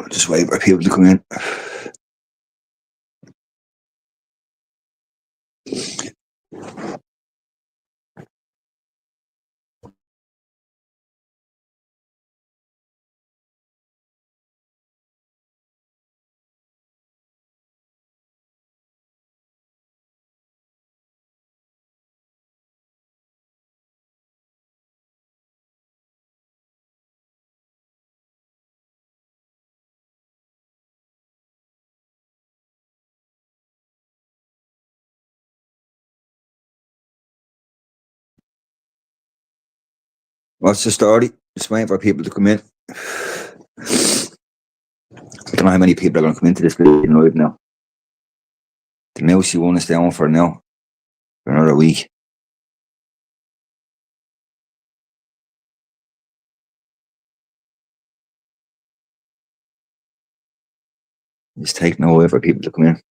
Just wait for people to come in. What's the story? Just waiting for people to come in. I don't know how many people are going to come into this live now. The mousey one is down for now, for another week. It's taking away for people to come in.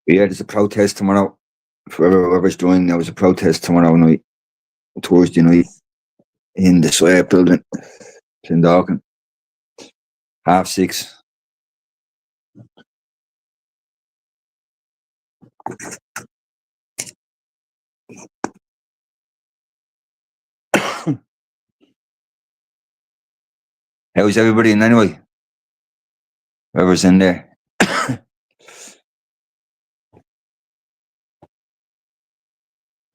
Yeah, there's a protest tomorrow. For whoever's joining, there was a protest tomorrow night, Thursday night, in the SWAT building in Dalkin. 6:30. How's everybody in anyway? Whoever's in there.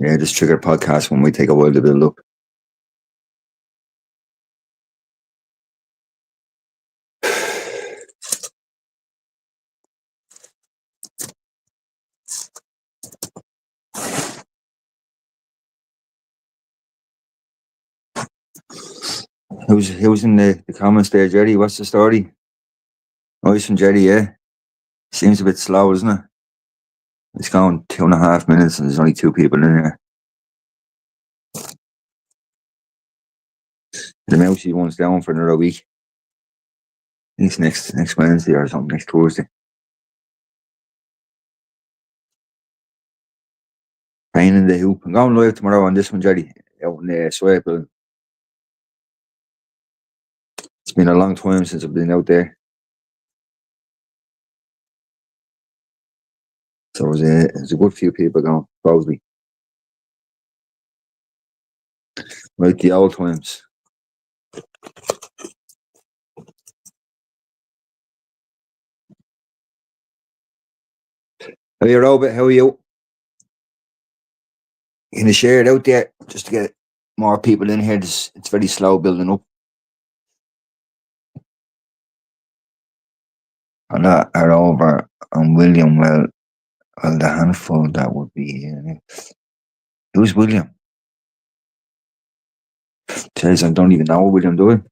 Yeah, just trigger podcast when we take a while to build up. Who's in the comments there, Jerry? What's the story? Nice from Jerry, yeah. Seems a bit slow, isn't it? It's gone 2.5 minutes and there's only 2 people in there. The mousey one's down for another week. I think it's next Wednesday or something, next Thursday. Pain in the hoop. I'm going live tomorrow on this one, Jerry. Out in the SWAT building. It's been a long time since I've been out there. So there's a good few people going, probably. Like the old times. How are you, Robert? How are you? You gonna share it out there just to get more people in here? It's very slow building up. A lot are over on William. Well, the handful that would be. Who's William? Jeez, I don't even know William, do I?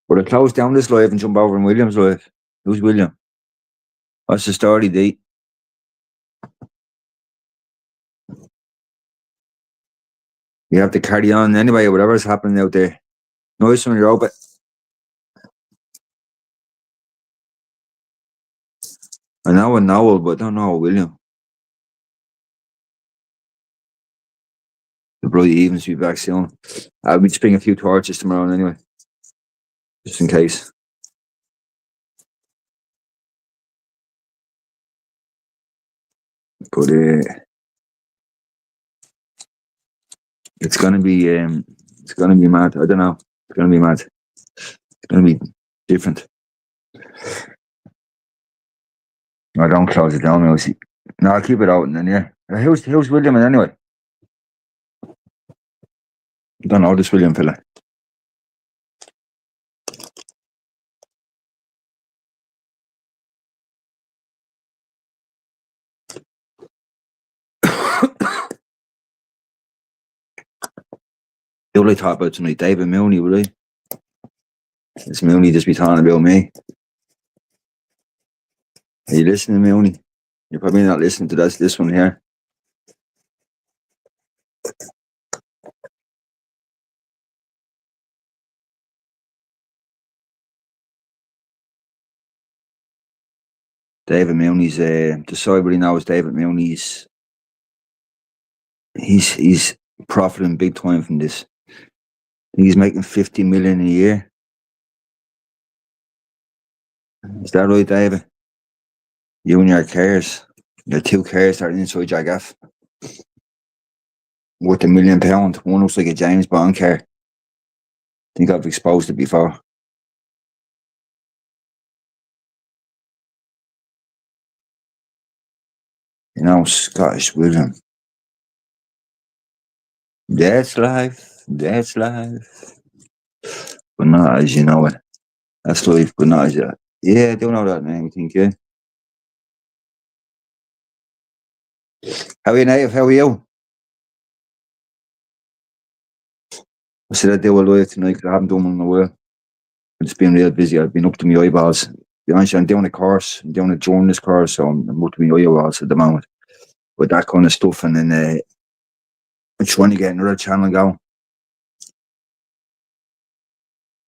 Would I close down this live and jump over in William's live? Who's William? What's the story, D? You have to carry on anyway, whatever's happening out there. Nice one, Robert. I know a Noel, but I don't know a William. The bright evens will be back soon. I'll be just bring a few torches tomorrow anyway, just in case. But it's gonna be mad. I don't know. It's gonna be mad. It's gonna be different. I don't close it down, now. No, I'll keep it open then. Yeah. Who's William anyway? I don't know this William fella. Who will I talk about tonight? David Mooney, will I? This Mooney just be talking about me. Are you listening, Mooney? You're probably not listening to this one here. David Mooney's the side right now is David Mooney's. He's profiting big time from this. He's making 50 million a year. Is that right, David? You and your cars, your two cars that are inside your gaff, worth £1 million. One looks like a James Bond car. I think I've exposed it before. You know, Scottish William. That's life. That's life. But not as you know it. That's life, but not as you. Yeah, I do know that name, I think, yeah. How are you, Native? How are you? I said I'd do a live tonight because I haven't done one in a while. It's been real busy. I've been up to my eyeballs. To be honest, I'm doing a course. I'm doing a journalist course, so I'm up to my eyeballs at the moment with that kind of stuff. And then I'm trying to get another channel going.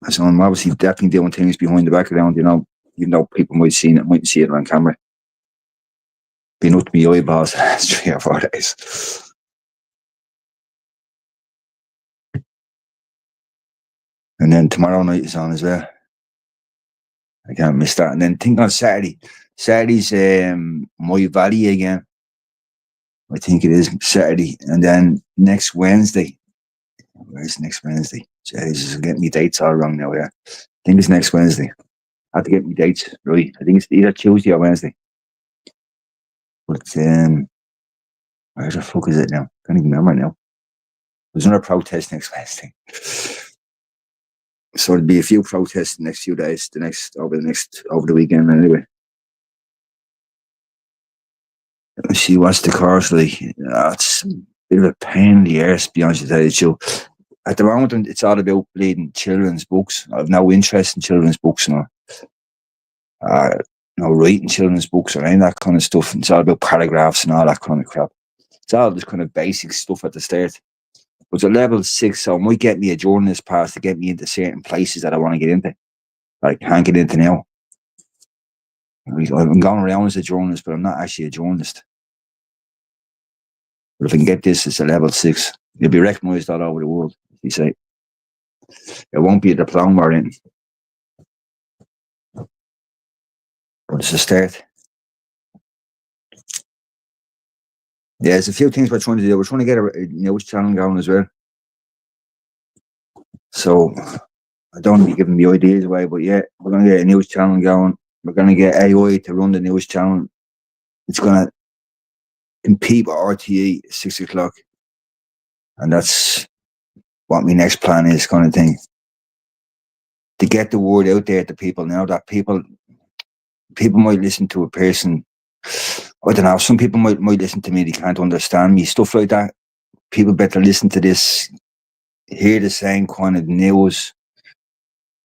So I'm obviously definitely doing things behind the background, you know, even though people might see it on camera. Been up to my eyeballs the last 3 or 4 days. And then tomorrow night is on as well. I can't miss that. And then think on Saturday. Saturday's My Valley again. I think it is Saturday. And then next Wednesday. Where's next Wednesday? Jesus, I'm getting my dates all wrong now, yeah. I think it's next Wednesday. I have to get my dates right. I think it's either Tuesday or Wednesday. But where the fuck is it now? I can't even remember now. There's another protest next Wednesday. So there'll be a few protests the next few days, over the weekend anyway. Let's see what's the course like. It's a bit of a pain in the arse, to be honest with you. At the moment, it's all about bleeding children's books. I've no interest in children's books now. No writing children's books or any of that kind of stuff. It's all about paragraphs and all that kind of crap. It's all just kind of basic stuff at the start. But at level 6, so it might get me a journalist pass to get me into certain places that I want to get into. Like, I can't get into now. I'm going around as a journalist, but I'm not actually a journalist. But if I can get this, it's a level 6. It'll be recognised all over the world, you say. It won't be a diploma or anything. But it's a start. Yeah, there's a few things we're trying to do. We're trying to get a news channel going as well. So I don't want to be giving the ideas away, but yeah, we're going to get a news channel going. We're going to get AI to run the news channel. It's going to compete with RTE at 6 o'clock. And that's what my next plan is, kind of thing. To get the word out there to people now, that people might listen to a person. I don't know, some people might listen to me, they can't understand me, stuff like that. People better listen to this, hear the same kind of news,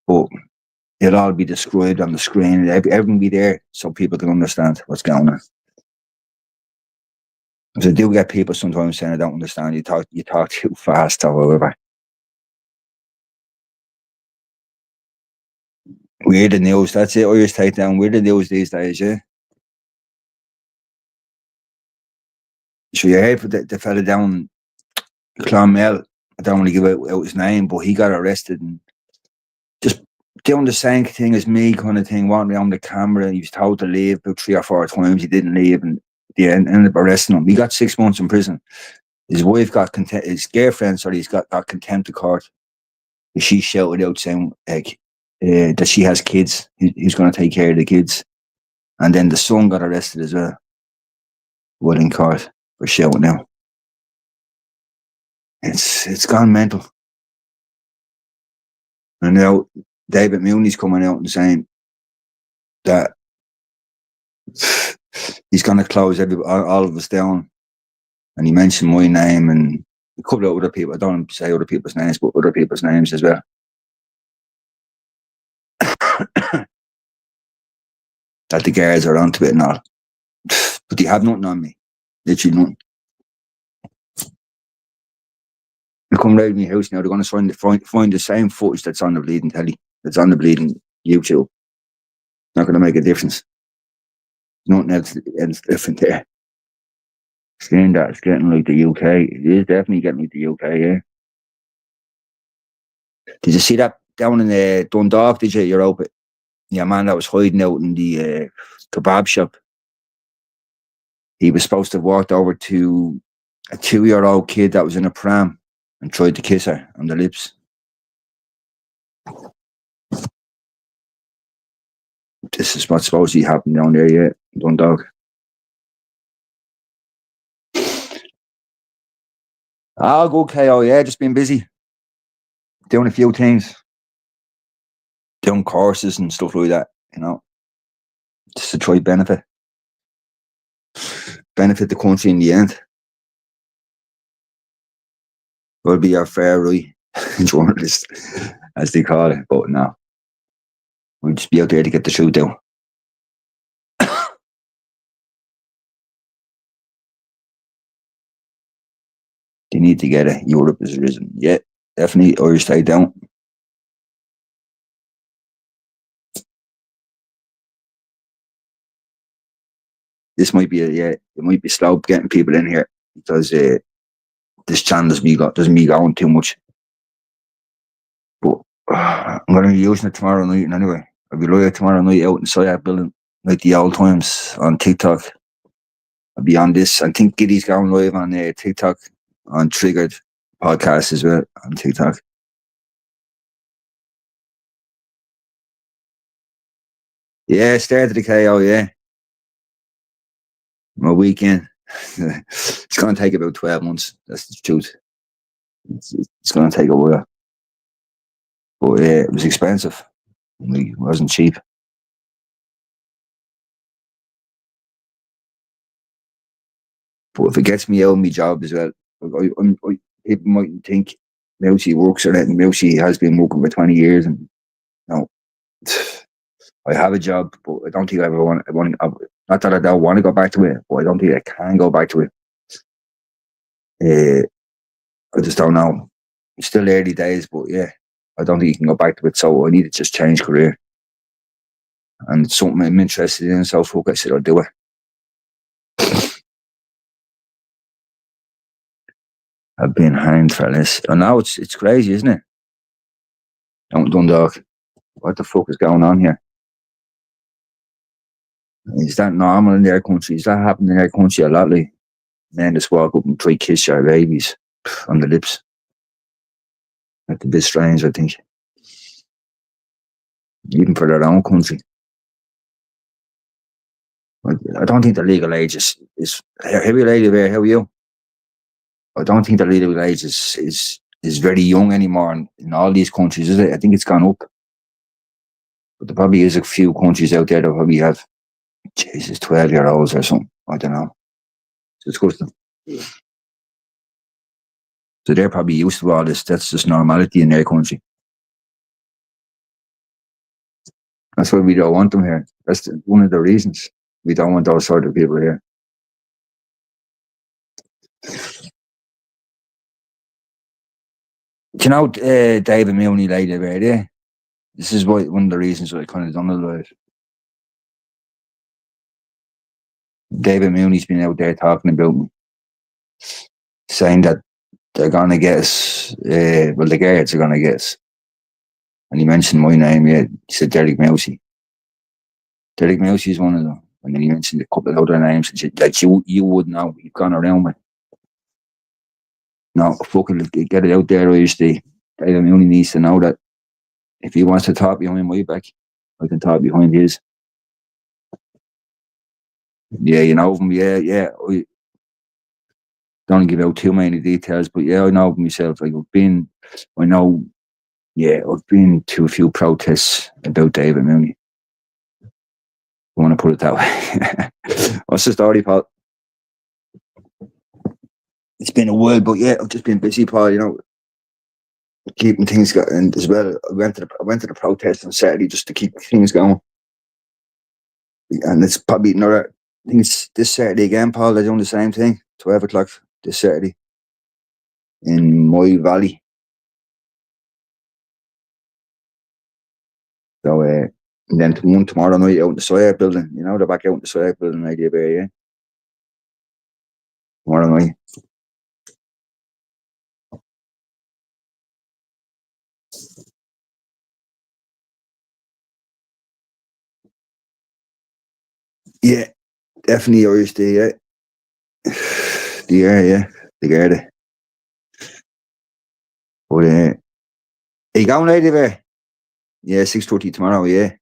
but it'll all be described on the screen. Everything be there so people can understand what's going on. Because I do get people sometimes saying, I don't understand, you talk too fast or whatever. We're the news, that's it, Irish Takedown, we're the news these days, yeah. So you heard the fella down Clonmel, I don't want to give out his name, but he got arrested and just doing the same thing as me, kind of thing, wanting on the camera. He was told to leave about 3 or 4 times. He didn't leave, and they ended up arresting him. He got 6 months in prison. His wife got his girlfriend, sorry, he's got contempt of court. She shouted out saying like that she has kids. He's going to take care of the kids, and then the son got arrested as well. Well, in court for shouting out. It's gone mental. And now David Mooney's coming out and saying that he's going to close all of us down. And he mentioned my name and a couple of other people. I don't want to say other people's names, but other people's names as well. That the guards are onto it and all. But they have nothing on me. Literally nothing. They come round my house now, they're going to find the same footage that's on the bleeding telly, that's on the bleeding YouTube. Not going to make a difference. Nothing else different there. Seeing that it's getting like the UK. It is definitely getting like the UK, yeah. Did you see that down in Dundalk, did you, Europa? Yeah, man that was hiding out in the kebab shop. He was supposed to have walked over to a 2-year-old kid that was in a pram and tried to kiss her on the lips. This is what's supposed to happen down there, yeah, Dundalk. I'll go KO, yeah, just been busy. Doing a few things. Doing courses and stuff like that, just to try benefit the country in the end. Will be our fair right journalist, as they call it, but no. We'll just be out there to get the shoot down. They need to get it. Europe has risen. Yeah, definitely. Irish stay down. This might be it might be slow getting people in here because this channel doesn't be going too much. But I'm going to be using it tomorrow night anyway. I'll be live tomorrow night out in Soyak building like the old times on TikTok. I'll be on this. I think Giddy's going live on TikTok on Triggered podcast as well on TikTok. Yeah, started the KO, yeah. My weekend. It's going to take about 12 months. That's the truth. It's going to take a while. But it was expensive. It wasn't cheap. But if it gets me out of my job as well, people might think Mousy works or anything. Mousy has been working for 20 years and I have a job, but I don't think I ever want not that I don't want to go back to it, but I don't think I can go back to it. I just don't know. It's still early days, but yeah, I don't think you can go back to it. So I need to just change career. And it's something I'm interested in, so fuck, I said I'll do it. I've been hanged for this. And now it's crazy, isn't it? Dundalk. What the fuck is going on here? Is that normal in their country? Is that happening in their country a lot? Like, men just walk up and try kiss your babies on the lips. That's a bit strange, I think. Even for their own country. I don't think the legal age is how are you, lady there? How are you? I don't think the legal age is very young anymore in all these countries, is it? I think it's gone up. But there probably is a few countries out there that probably have 12-year-olds or something. I don't know. It's disgusting. So they're probably used to all this. That's just normality in their country. That's why we don't want them here. That's one of the reasons we don't want those sort of people here. Do you know David Mooney later there? Yeah? This is one of the reasons why I kind of done it live. David Mooney's been out there talking about me, saying that they're going to get us, the guards are going to get us. And he mentioned my name, yeah. He said Derek Mousey. Derek Mousey is one of them. And then he mentioned a couple of other names that you would know. You've gone around with. No, fucking get it out there, Irish D. David Mooney needs to know that if he wants to talk behind my back, I can talk behind his. Yeah, you know him. Yeah. I don't give out too many details, but yeah, I know myself. Like I've been to a few protests about David Mooney. I want to put it that way. What's the story, Paul? It's been a while, but yeah, I've just been busy, Paul. Keeping things going as well. I went to the protest on Saturday just to keep things going, and it's probably another. I think it's this Saturday again, Paul. They're doing the same thing. 12 o'clock this Saturday in Moy Valley. So And then one tomorrow night out in the Soya building. You know, they're back out in the Soya building, Idea Bear, yeah. Tomorrow night. Yeah, definitely Irish Day, yeah. Yeah. The Garda. But are you going, Idea Bear? Yeah, 6:30 tomorrow, yeah.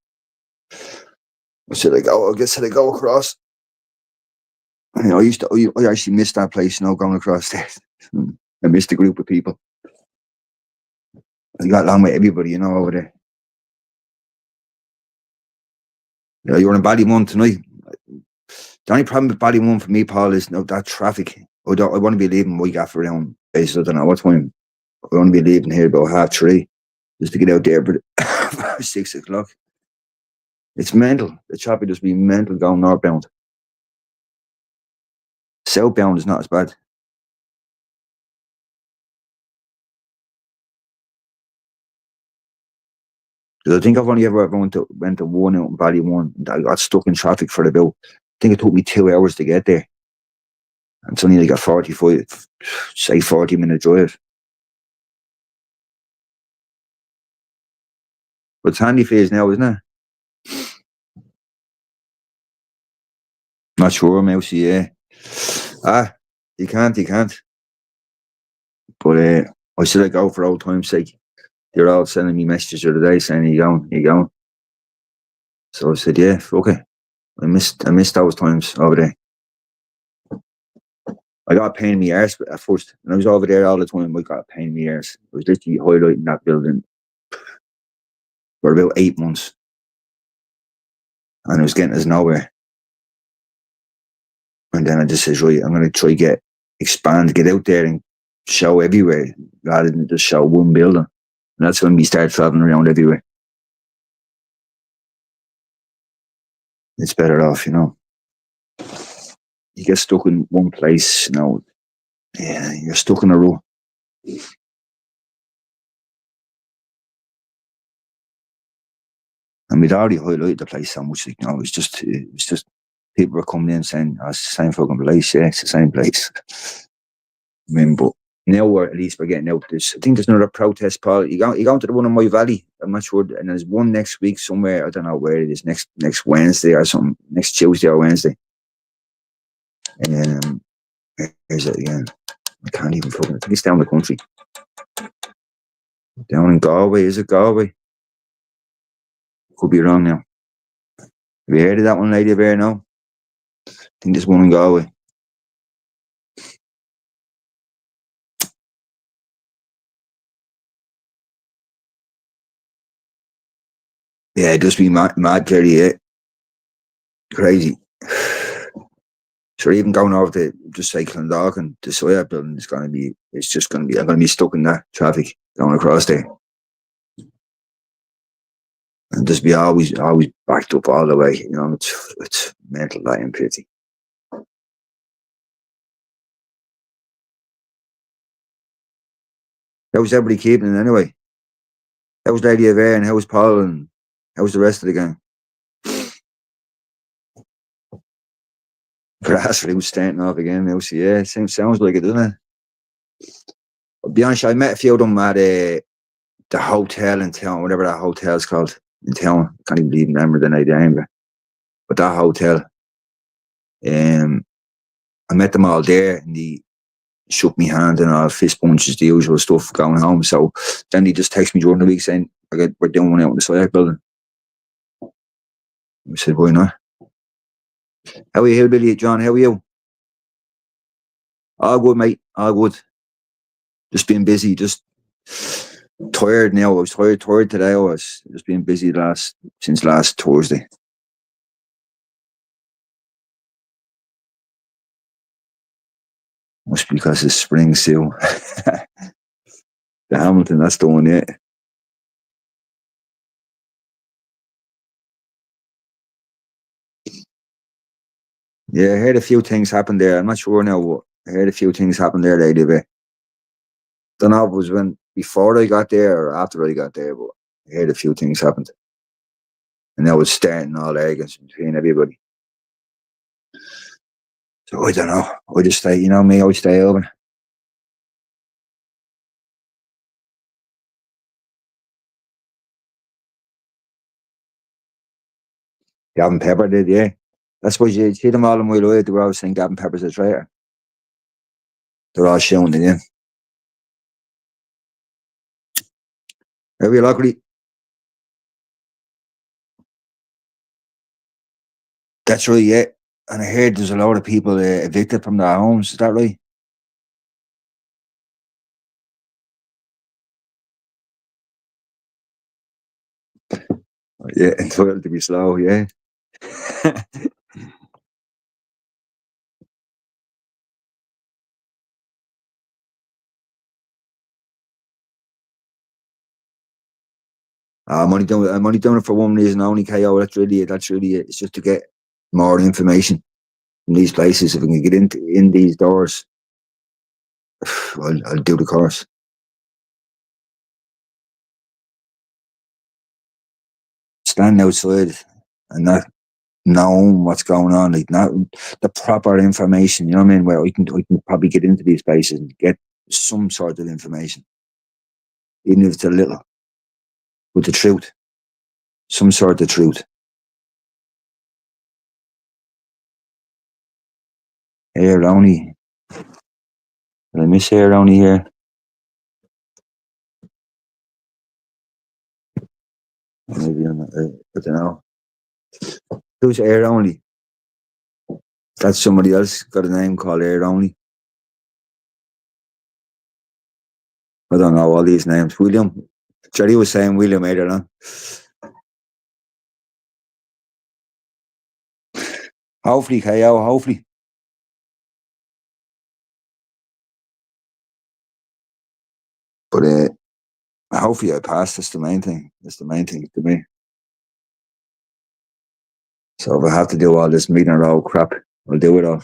Should I go? I guess should I go across? I actually missed that place, going across there. I missed a group of people. I got along with everybody, over there. Yeah, you're in Ballymun tonight. The only problem with Ballymun for me, Paul, is that traffic. I want to be leaving my gaff around, basically, I don't know what time. I want to be leaving here about 3:30, just to get out there by 6 o'clock. It's mental. The traffic just be mental going northbound. Southbound is not as bad. Because I think I've only ever went to one out in Ballymun. I got stuck in traffic for about, I think it took me 2 hours to get there. And it's only like a 40-minute drive. But it's handy phase now, isn't it? Not sure, Mousy, yeah. You can't. But I said I'd go for old time's sake. They're all sending me messages the other day saying, you going? So I said, yeah, okay. I missed those times over there. I got a pain in my arse at first. When I was over there all the time, I got a pain in my arse. I was literally highlighting that building for about 8 months. And I was getting us nowhere. And then I just said, right, I'm going to try get out there and show everywhere rather than just show one building. And that's when we start traveling around everywhere. It's better off, You get stuck in one place, Yeah, you're stuck in a row. And we'd already highlighted the place so much, it's just people were coming in saying, oh, it's the same fucking place, yeah, it's the same place. I mean, but now at least we're getting out this. I think there's another protest, Paul. You going to the one in my valley? I'm not sure. And there's one next week somewhere. I don't know where it is. Next Wednesday or something. Next Tuesday or Wednesday. Where's it again? I can't even fucking. I think it's down the country. Down in Galway. Is it Galway? Could be wrong now. Have you heard of that one, Lady Bear? No. I think there's one in Galway. Yeah, it just be mad, Jerry. Yeah. Crazy. So even going over to just say Clondalk and the Soya building is I'm going to be stuck in that traffic going across there. And just be always backed up all the way, it's mental, that and pity. How's everybody keeping it anyway? How's Lady of Air and how's Paul and how's the rest of the gang? Grassroots was starting off again, yeah, sounds like it, doesn't it? I'll be honest, I met a few of them at the hotel in town, whatever that hotel's called in town. I can't even remember the name, but that hotel. I met them all there and they shook me hand and all, fist punches, the usual stuff going home. So then they just texted me during the week saying, we're doing one out in the Soya building. I said, why not? How are you, Hillbilly? John, how are you? All good, mate. All good. Just being busy, just tired now. I was tired today. I was just being busy since last Thursday. Must be because it's spring still. The Hamilton, that's the one, yeah. Yeah, I heard a few things happen there. I'm not sure now what. I heard a few things happen there, Lady Bear. Don't know if it was before I got there or after I got there, but I heard a few things happened. And now it's starting all arguments between everybody. So I don't know. I just stay, me, I stay open. Gavin Pepper did, yeah. That's why you see them all in my life. They were always saying Gavin Pepper's a traitor. They're all showing it in. Very lucky. That's right, yeah. And I heard there's a lot of people evicted from their homes. Is that right? Yeah, entitled to be slow, yeah. I'm only doing it for one reason only, KO. That's really it. It's just to get more information from these places. If we can get in these doors, I'll do the course. Stand outside and not knowing what's going on, like not the proper information, you know what I mean? Where I can probably get into these places and get some sort of information, even if it's a little, with the truth, some sort of truth. Here, only, did I miss here, only here? Maybe I don't know. Who's Air Only? That's somebody else got a name called Air Only. I don't know all these names. William. Jerry was saying William earlier on. Hopefully, KO, hopefully. But hopefully I pass. That's the main thing. That's the main thing to me. So if I have to do all this meeting row crap, I'll do it all.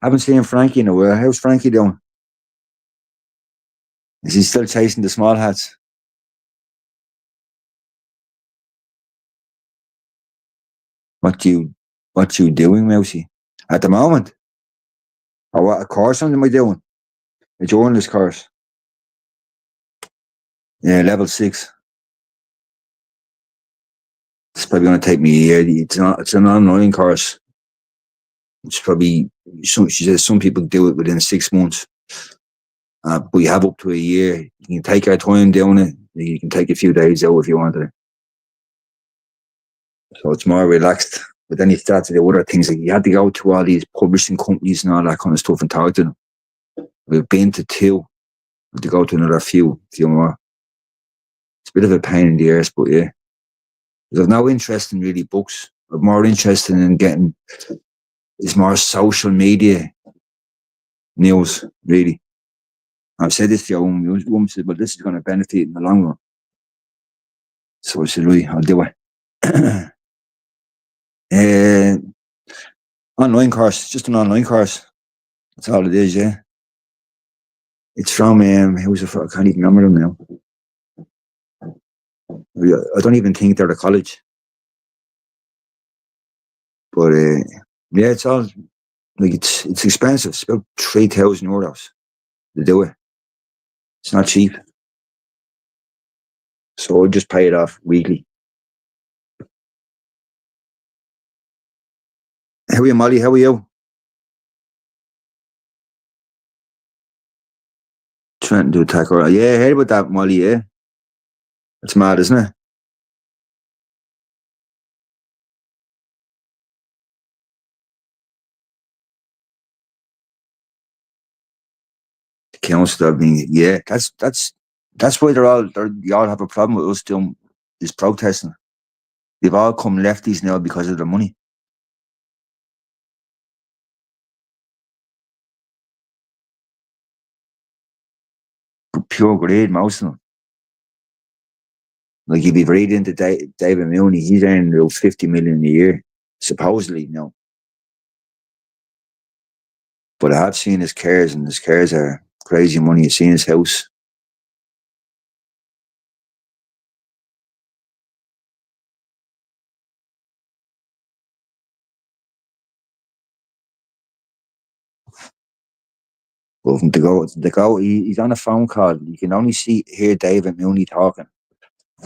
Haven't seen Frankie in a while. How's Frankie doing? Is he still chasing the small hats? What you doing, Mousy? At the moment? Or what course am I doing? A journalist course. Yeah, level 6. It's probably going to take me a year. It's an online course. It's probably, she says some people do it within 6 months. But you have up to a year. You can take your time doing it. You can take a few days out if you want to. So it's more relaxed. But then you start to do other things. Like you had to go to all these publishing companies and all that kind of stuff and talk to them. We've been to 2. To go to another few more. It's a bit of a pain in the arse, but yeah. There's no interest in really books. I'm more interested in getting is more social media news, really. I've said this to your woman said, but this is going to benefit in the long run. So I said, right, I'll do it. Online course, just an online course. That's all it is, yeah. It's from, who's I can't even remember them now. I don't even think they're a college. But yeah, it's all, like it's expensive. It's about €3,000 to do it. It's not cheap. So I just pay it off weekly. How are you, Molly? How are you? Trying to do tackle. Yeah, I heard about that, Molly, yeah. It's mad, isn't it? The council, I mean, yeah, that's why they all have a problem with us doing this protesting. They've all come lefties now because of their money. Pure greed, most of them. Like if you read into David Mooney, he's earning about 50 million a year, supposedly. No, But I have seen his cars, and his cars are crazy money. I've seen his house. But from he's on a phone call. You can only hear David Mooney talking.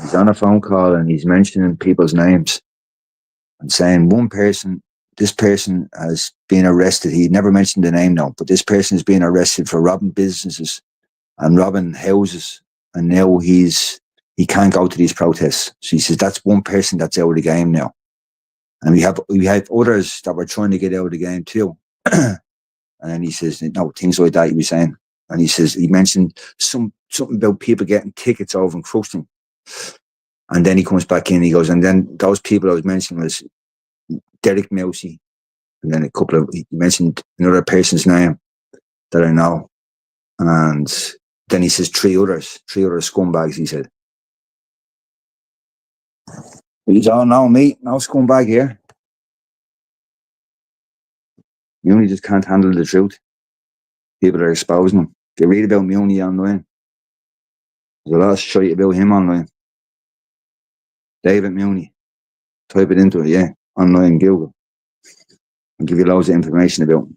He's on a phone call and he's mentioning people's names and saying this person has been arrested. He never mentioned the name now, but this person is being arrested for robbing businesses and robbing houses. And now he can't go to these protests. So he says that's one person that's out of the game now. And we have others that were trying to get out of the game too. And then he says, no, things like that he was saying. And he mentioned something about people getting tickets over in Crookston. And then he comes back in, he goes, and then those people I was mentioning was Derek Mousey. And then he mentioned another person's name that I know. And then he says three other scumbags, he said. He's all, no, mate, no scumbag here. Muni just can't handle the truth. People are exposing him. If you read about Muni online, there's a lot of shit about him online. David Muni. Type it into it, yeah. Online, Google. I'll give you loads of information about him.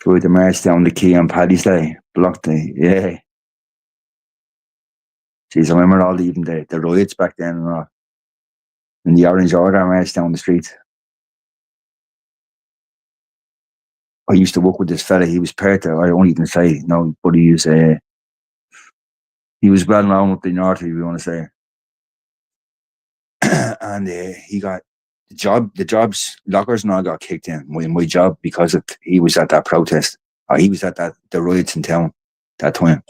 Through the march down the quay on Paddy's Day. Block Day, yeah. Jeez, I remember all even the riots back then and all. And the Orange Order march down the street. I used to work with this fella. He was part of, I won't even say, no, but he was well known up the north, if you want to say. And he got the jobs, lockers and all got kicked in. My job, because he was at that protest. Or he was at the riots in town that time.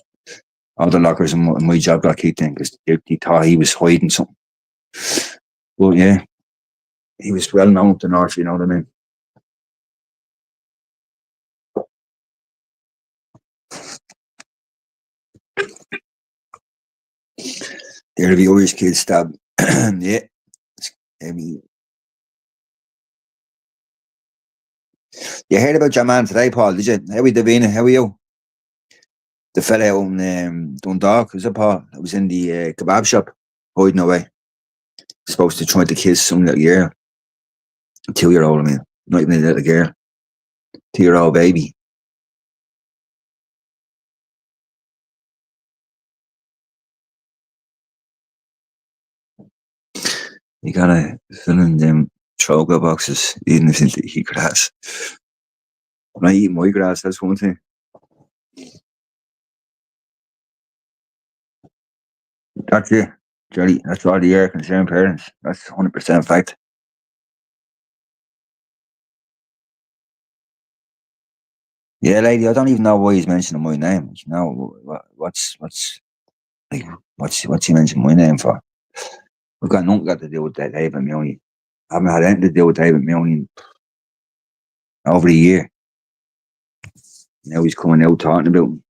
All the lockers and my job got kicked in because he thought he was hiding something. But yeah, he was well known up the north, you know what I mean? There the Irish kids stabbed. Yeah. You heard about your man today, Paul, did you? How are you, Davina? How are you? The fella out in Dundalk, was it, Paul? That was in the kebab shop, hiding away. Supposed to try to kiss some little girl. A 2-year-old, I mean. Not even a little girl. 2-year-old baby. You gotta fill in them trogo boxes, even if you eat grass. When I eat my grass, that's one thing. That's it, Jerry. That's all the air concerned parents. That's 100% fact. Yeah, lady, I don't even know why he's mentioning my name. You know, what's he mentioning my name for? We've got nothing got to do with that David Mooney. I haven't had anything to do with David Mooney in over a year. Now he's coming out talking about him.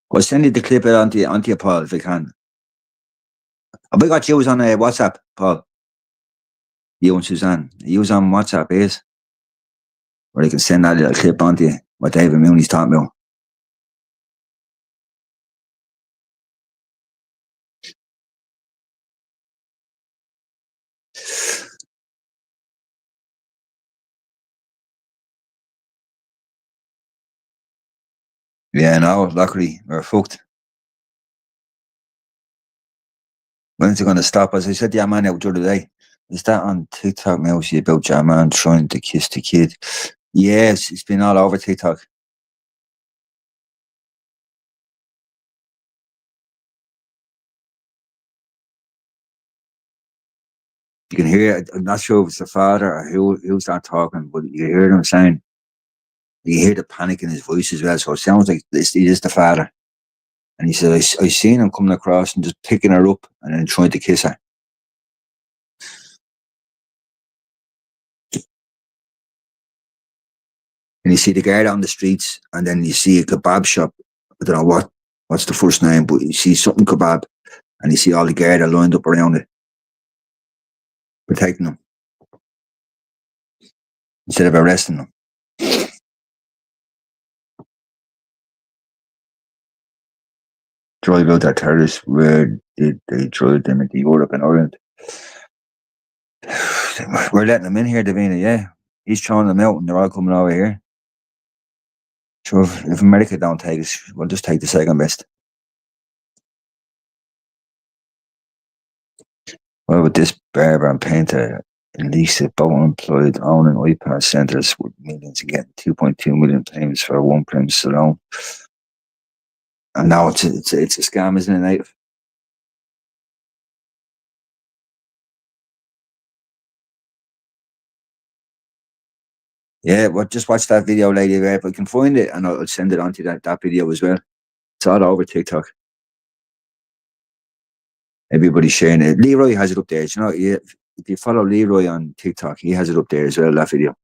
I'll send you the clip onto you, Paul, if I can. Have I got you on WhatsApp, Paul? You and Suzanne. You was on WhatsApp, yes? Or I can send that little clip onto you, what David Mooney's talking about. Yeah, no, luckily, we're fucked. When's it going to stop? As I said to your man out the other day, is that on TikTok, Mousy, about your man trying to kiss the kid? Yes, it's been all over TikTok. You can hear it. I'm not sure if it's the father or who's that talking, but you hear them saying, you hear the panic in his voice as well. So it sounds like it is the father. And he said, I seen him coming across and just picking her up and then trying to kiss her. And you see the guard on the streets, and then you see a kebab shop. I don't know what's the first name, but you see something kebab. and you see all the Garda lined up around it, protecting them instead of arresting them. Drive out their terrorists. Where did they drive them into Europe and Ireland? We're letting them in here, Davina, yeah. He's throwing them out and they're all coming over here. So if America don't take us, we'll just take the second best. Well, with this barber and painter, Lisa Bowen employed owning iPad centres with millions and getting 2.2 million payments for one premise alone. And now it's a scam, isn't it, Nate? Yeah, well, just watch that video, lady. If I can find it, and I'll send it on to that video as well. It's all over TikTok. Everybody's sharing it. Leroy has it up there. You know, if you follow Leroy on TikTok, he has it up there as well, that video.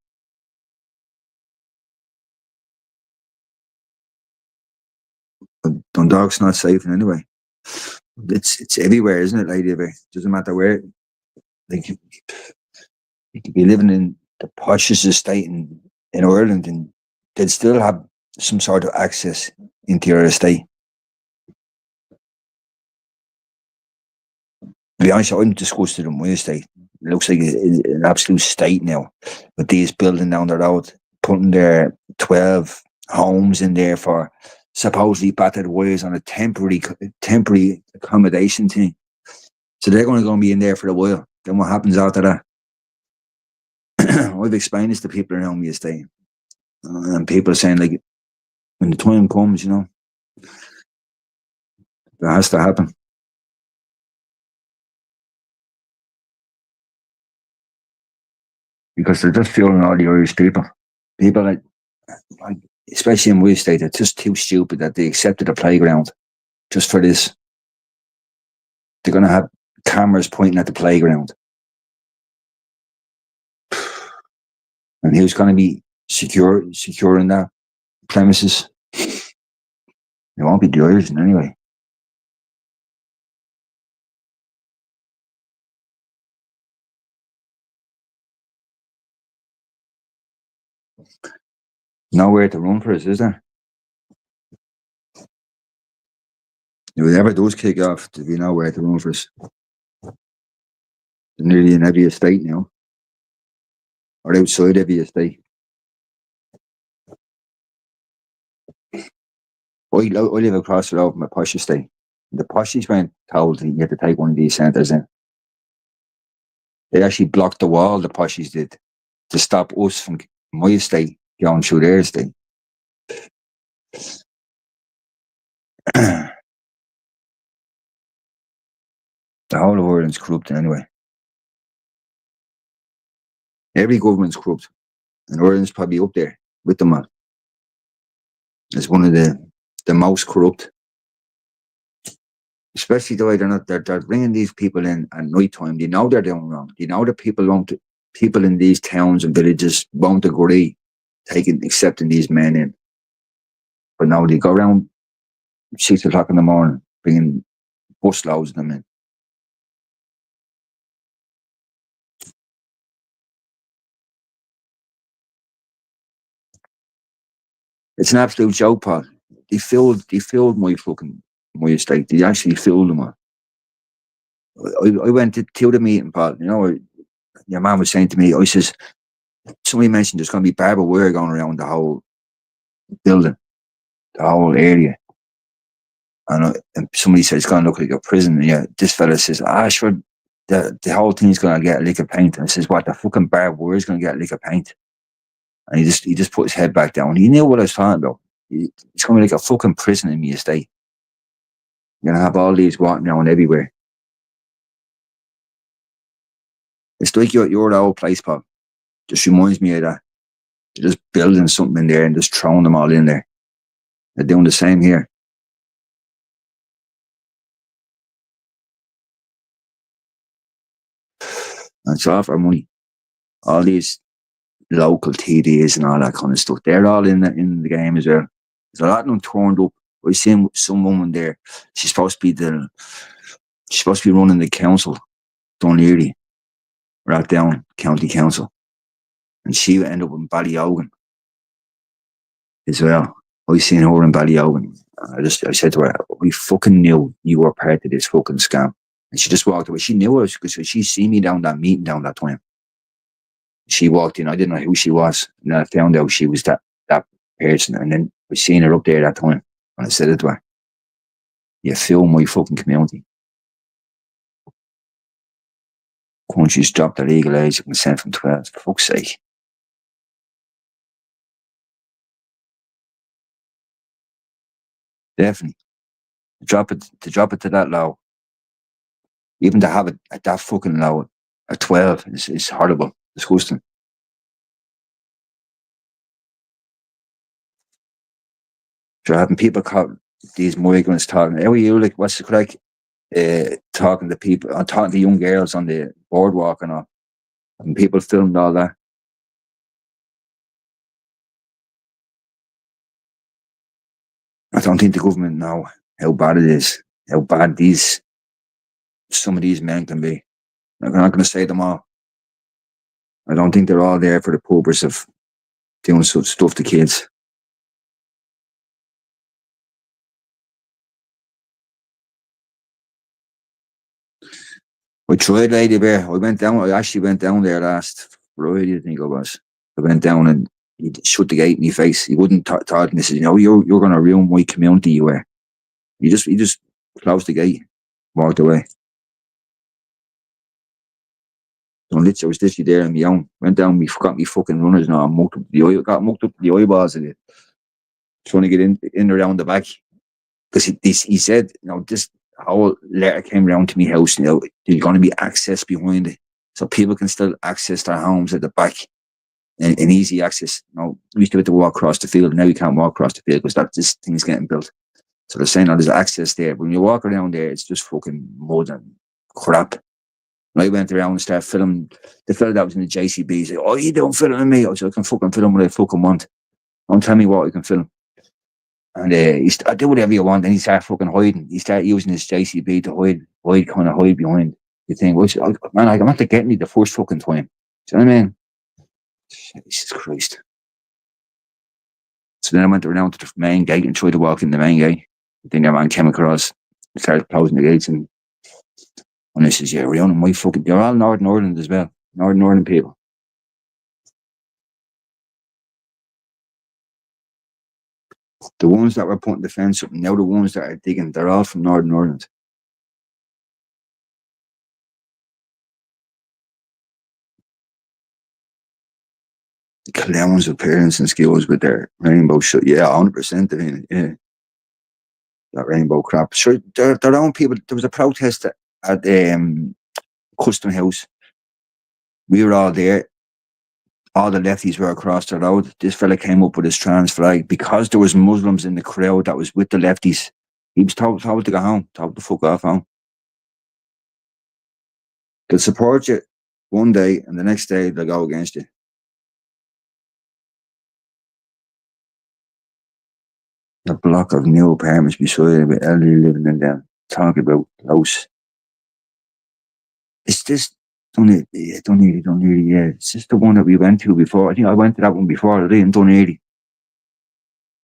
But Dundalk's not safe in any way. It's everywhere, isn't it, lady? It doesn't matter where. Like, you could be living in the poshest estate in Ireland and they'd still have some sort of access into your estate. To be honest, I'm disgusted in my estate. It looks like an absolute state now. With these building down the road, putting their 12 homes in there for supposedly battered wires on a temporary accommodation thing. So they're going to be in there for a while. Then what happens after that? I've explained this to people around me estate. And people are saying, like, when the time comes, you know, that has to happen. Because they're just fueling all the Irish people. People like especially in my state, they're just too stupid that they accepted a playground just for this. They're going to have cameras pointing at the playground. And who's going to be securing that premises? It won't be the Irish in any way. Nowhere to run for us, is there? If it ever does kick off, there'll be nowhere to run for us. They're nearly in every estate now. Or outside every estate. I live across the road from a posh estate. The poshies weren't told you had to take one of these centres in. They actually blocked the wall, the poshies did, to stop us from my estate going through their estate. The whole of Ireland's corrupt anyway. Every government's corrupt. And Ireland's probably up there with them all. It's one of the most corrupt. Especially the way they're bringing these people in at night time. They know they're doing wrong. They know that people in these towns and villages won't agree accepting these men in. But now they go around 6 o'clock in the morning, bringing bus loads of them in. It's an absolute joke, Paul. They filled my estate. They actually filled them all. I went to the meeting, Paul. You know, your man was saying to me, I says, somebody mentioned there's going to be barbed wire going around the whole building, the whole area. And somebody said it's going to look like a prison. And yeah, this fella says, sure, the whole thing's going to get a lick of paint. And I says, what, the fucking barbed wire is going to get a lick of paint? And he just put his head back down. He knew what I was talking about. It's going to be like a fucking prison in my estate. You're going to have all these walking around everywhere. It's like your old place, Paul. Just reminds me of that. They're just building something in there and just throwing them all in there. They're doing the same here. And it's all for money. All these local TDs and all that kind of stuff, they're all in the game as well. There's a lot of them turned up. I seen some woman there. She's supposed to be She's supposed to be running the council, Dunleary, Rathdown County Council. And she would end up in Ballyogan as well. I seen her in Ballyogan. I said to her, we fucking knew you were part of this fucking scam. And she just walked away. She knew us because she seen me down that meeting down that time. She walked in. I didn't know who she was. And I found out she was that person. And then I seen her up there that time. And I said it to her. You fill my fucking community. Countries dropped the legal age of consent from 12. For fuck's sake. Definitely. To drop it to that low. Even to have it at that fucking low at 12 is horrible. Disgusting. So having people call these migrants talking, how are you, like, what's the crack? Talking to people, talking to young girls on the boardwalk and all. And people filmed all that. I don't think the government know how bad it is, how bad some of these men can be. I'm not going to say them all. I don't think they're all there for the purpose of doing such stuff to kids. I tried Lady Bear. I actually went down there last Friday, I think it was. I went down and he shut the gate in my face. He wouldn't talk to me. He said, you're going to ruin my community, you were. He just closed the gate, walked away. So I was literally there on my own. Went down, got me fucking runners now. Got mucked up the eyeballs of it. Trying to get in around the back. Because he said, this whole letter came around to my house, there's going to be access behind it. So people can still access their homes at the back. And easy access. We used to have to walk across the field. Now you can't walk across the field because this thing's getting built. So they're saying there's access there. But when you walk around there, it's just fucking mud and crap. And I went around and started filming. The fella that was in the JCB said, you don't film me. I said, I can fucking film what I fucking want. Don't tell me what I can film. And I do whatever you want. And he started fucking hiding. He started using his JCB to hide behind the thing. Which, man, I'm not getting it the first fucking time. Do you know what I mean? Jesus Christ. So then I went around to the main gate and tried to walk in the main gate. I think that man came across, started closing the gates, and I says, yeah, we're on my fucking, they're all Northern Ireland as well. Northern Ireland people. The ones that were putting the fence up, now the ones that are digging, they're all from Northern Ireland. The clowns of parents and schools with their rainbow shit. Yeah, 100%. I mean, yeah. That rainbow crap. Sure, their own people. There was a protest at the Custom House. We were all there. All the lefties were across the road. This fella came up with his trans flag because there was Muslims in the crowd that was with the lefties. He was told to go home, told to fuck off home. They'll support you one day and the next day they'll go against you. A block of new apartments beside it with elderly living in them. Talk about house. Is this Dunleary? Yeah. It's just the one that we went to before. I think I went to that one before. I didn't Dunleary.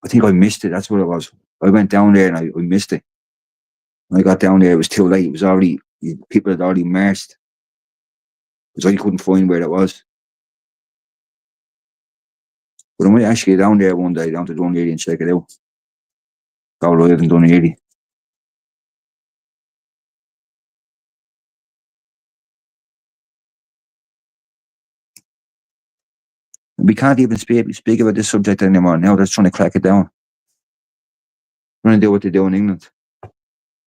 I think I missed it. That's what it was. I went down there and I missed it. When I got down there, it was too late. It was already, people had already marched. Because I couldn't find where it was. But I might actually get down there one day, down to Dunleary and check it out. Go live in Dunleary. We can't even speak about this subject anymore. Now they're trying to crack it down. Trying to do what they do in England.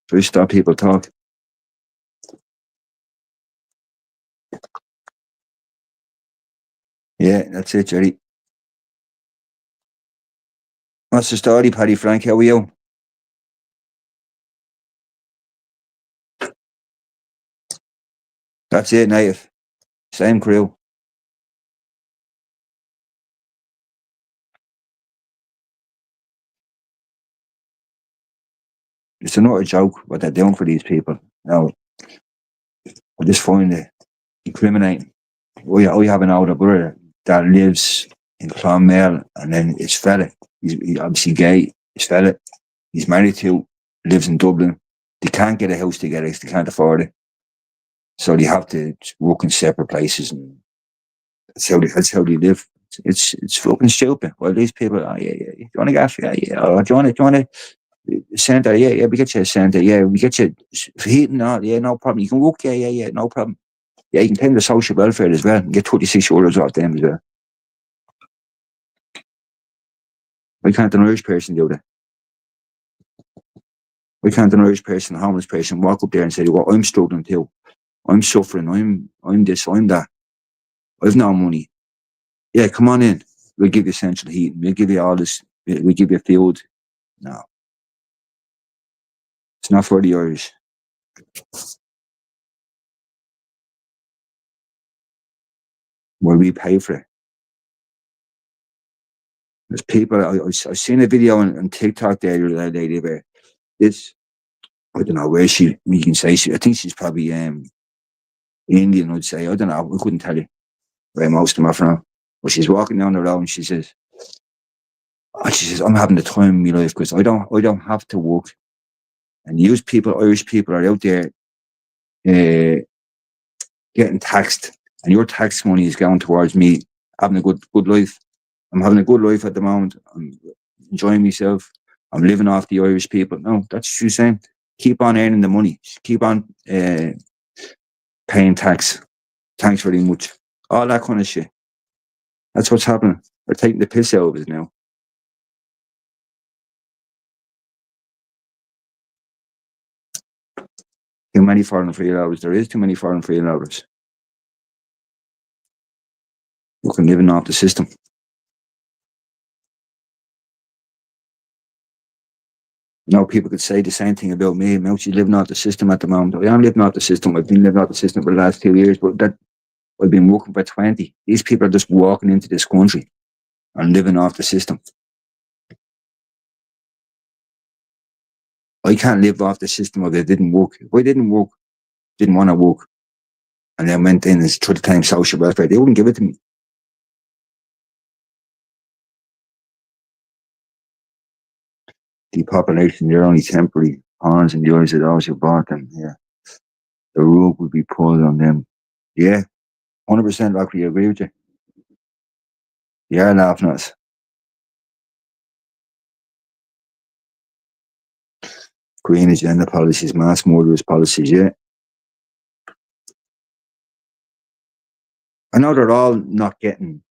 Try to stop people talk. Yeah, that's it, Jerry. What's the story, Paddy Frank? How are you? That's it, Native. Same crew. It's another joke what they're doing for these people. Now, I just find it incriminating. I have an older brother that lives in Clonmel, and then his fella, he's obviously gay, his fella, he's married to, lives in Dublin. They can't get a house together because they can't afford it. So they have to work in separate places, and that's how they live. It's fucking stupid. Well, these people, oh, yeah, yeah, do you want to gas? Yeah, yeah. Oh, do you want to center? Yeah, yeah, we get you a center. Yeah, we get you heating. No, yeah, no problem. You can work. Yeah, yeah, yeah, no problem. Yeah, you can claim the social welfare as well and get 26 euros off them as well. Why can't an Irish person do that? Why can't an Irish person, a homeless person, walk up there and say, well, I'm struggling too. I'm suffering. I'm this, I'm that. I've no money. Yeah, come on in. We'll give you central heating. We'll give you all this. We'll give you food. No, it's not for the Irish. Well, we pay for it. There's people, I've seen a video on TikTok there the other day where this, I don't know where we can say I think she's probably Indian, I'd say. I don't know. I couldn't tell you where most of them are from. But she's walking down the road and she says, I'm having the time of my life because I don't have to work. And Irish people are out there getting taxed, and your tax money is going towards me having a good life. I'm having a good life at the moment. I'm enjoying myself. I'm living off the Irish people. No, that's what she's saying. Keep on earning the money. Keep on paying tax. Thanks very much. All that kind of shit. That's what's happening. They're taking the piss out of us now. Too many foreign freeloaders. There is too many foreign freeloaders. Fucking living off the system. You know, people could say the same thing about me. Mouchy's living off the system at the moment. I am living off the system. I've been living off the system for the last 2 years, but that I've been working for 20. These people are just walking into this country and living off the system. I can't live off the system if it didn't work. If I didn't work, didn't want to work, and then went in and tried to claim social welfare, they wouldn't give it to me. Depopulation, they're only temporary pawns in the eyes of those who bought them. Yeah. The rug would be pulled on them. Yeah. 100% actually agree with you. They are laughing at us. Green agenda policies, mass murderers policies, yeah. I know they're all not getting,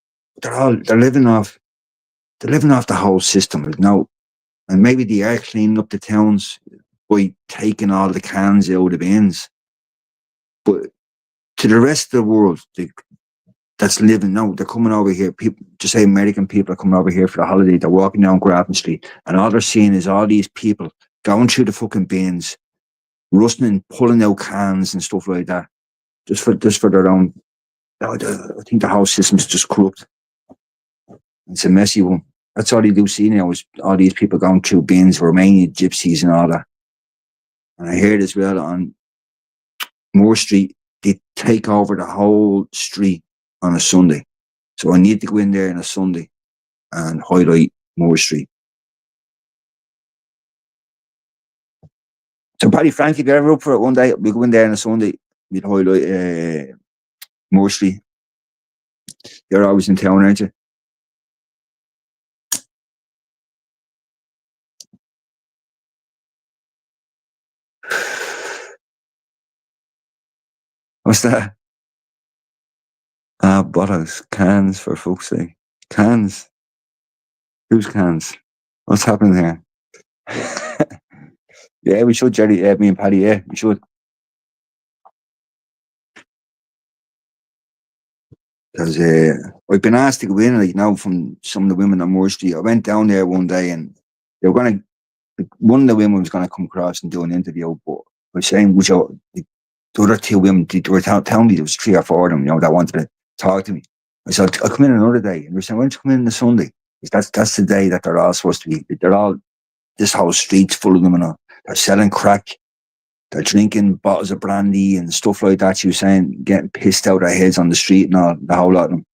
they're living off the whole system. No, and maybe they are cleaning up the towns by taking all the cans out of the bins. But to the rest of the world, that's living now, they're coming over here. People, just say American people are coming over here for the holiday. They're walking down Grafton Street, and all they're seeing is all these people going through the fucking bins, rusting and pulling out cans and stuff like that, just for their own. I think the whole system's just corrupt. It's a messy one. That's all you do see now is all these people going through bins, Romanian gypsies and all that. And I heard as well on Moore Street, they take over the whole street on a Sunday. So I need to go in there on a Sunday and highlight Moore Street. So Paddy Frank, if you're ever up for it one day, we go in there on a Sunday, we'd highlight Moore Street. You're always in town, aren't you? What's that? Bottles, cans, for fuck's sake. Cans. Whose cans? What's happening here? Yeah, we should, Jerry. Me and Paddy, yeah, we should. Because I've been asked to go in, like, now from some of the women on Moore Street. I went down there one day and they were going to, one of the women was going to come across and do an interview, but I was saying, the other two women, they were telling me there was 3 or 4 of them, that wanted to talk to me. I said, I'll come in another day. And they were saying, why don't you come in on the Sunday? That's the day that they're all supposed to be. They're all, this whole street's full of them and all. They're selling crack. they're drinking bottles of brandy and stuff like that. She was saying, getting pissed out of their heads on the street and all, the whole lot of them.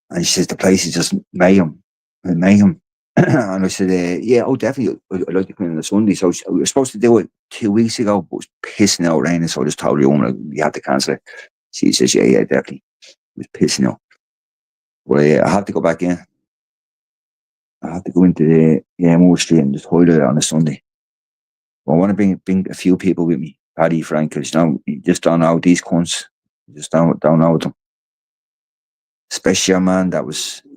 And she says the place is just mayhem, mayhem. And I said, yeah, oh, definitely, I'd like to come in on a Sunday. So we were supposed to do it 2 weeks ago, but it was pissing out raining, so I just told the woman we had to cancel it. She says, yeah, definitely. It was pissing out. But I have to go back in. I have to go into the Moore Street and just hold it on a Sunday. But I want to bring a few people with me, Paddy, Frank, because you just don't know these cunts. You just don't know them. Especially a man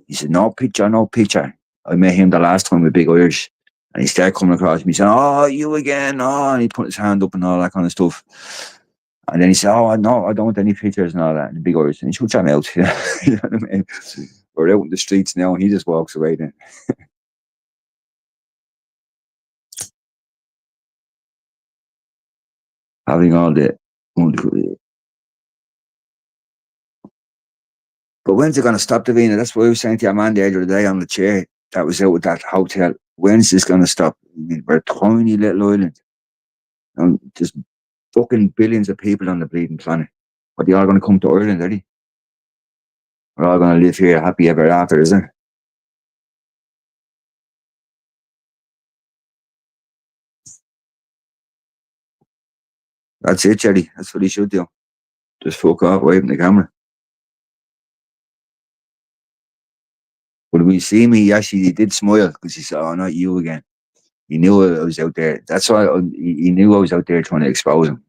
he said, no picture, no picture. I met him the last time with Big Irish, and he started coming across me saying, oh, you again, oh, and he put his hand up and all that kind of stuff. And then he said, oh, no, I don't want any pictures and all that. And the Big Irish, and he shoots him out. You know what I mean? We're out in the streets now, and he just walks away then. Having all the. But when's it going to stop, Davina? That's what I was saying to your man the other day on the chair that was out at that hotel. When's this going to stop? I mean, we're a tiny little island. And just fucking billions of people on the bleeding planet. But they all going to come to Ireland, are they? We're all going to live here happy ever after, isn't it? That's it, Jerry. That's what he should do. Just fuck off, waving the camera. But when he see me, he did smile because he said, oh, not you again. He knew I was out there. That's why he knew I was out there trying to expose him.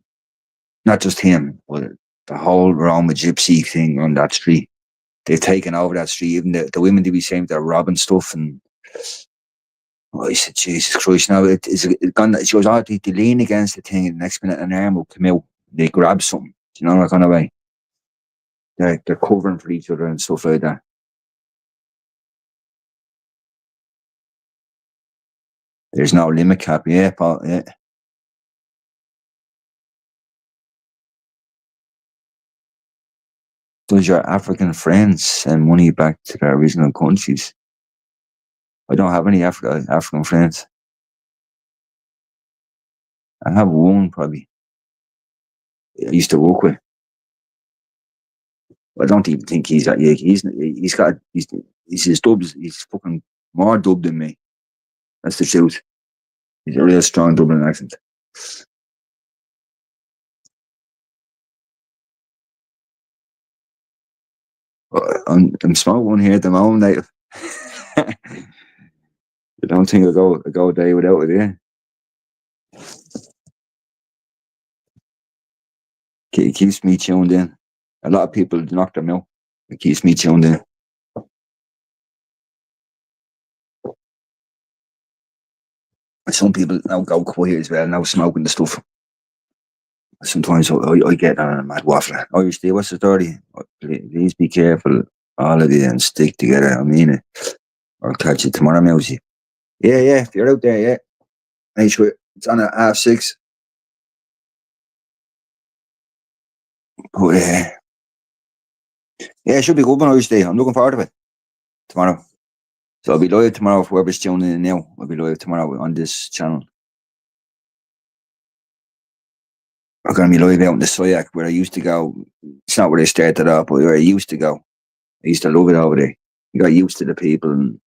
Not just him, but the whole Roma gypsy thing on that street. They've taken over that street. Even the women, they be saying they're robbing stuff. And I said, Jesus Christ, now it's gone. She goes, oh, they lean against the thing, and the next minute an arm will come out. They grab something. You know, that kind of way. They're covering for each other and stuff like that. There's no limit cap, yeah, Paul, yeah. Does your African friends send money back to their original countries? I don't have any African friends. I have one probably. I used to work with. I don't even think he's that. Yeah, he's his dubs. He's fucking more dub than me. That's the truth. He's a real strong Dublin accent. I'm smoking one here at the moment, Dave. I don't think I'll go a day without it, yeah. It keeps me tuned in. A lot of people knock them out. It keeps me tuned in. Some people now go quiet as well, now smoking the stuff. Sometimes I get on a mad waffler. Irish Steve, what's the story? Please be careful, all of you, and stick together. I mean it. I'll catch you tomorrow, Mousy. Yeah, if you're out there, yeah. Make sure it's on at 6:30. But yeah, it should be good one Irish Day. I'm looking forward to it tomorrow. So I'll be live tomorrow for whoever's tuning in now. I'll be live tomorrow on this channel. I'm going to be live out in the Soyak where I used to go. It's not where I started off, but where I used to go. I used to love it over there. I got used to the people, and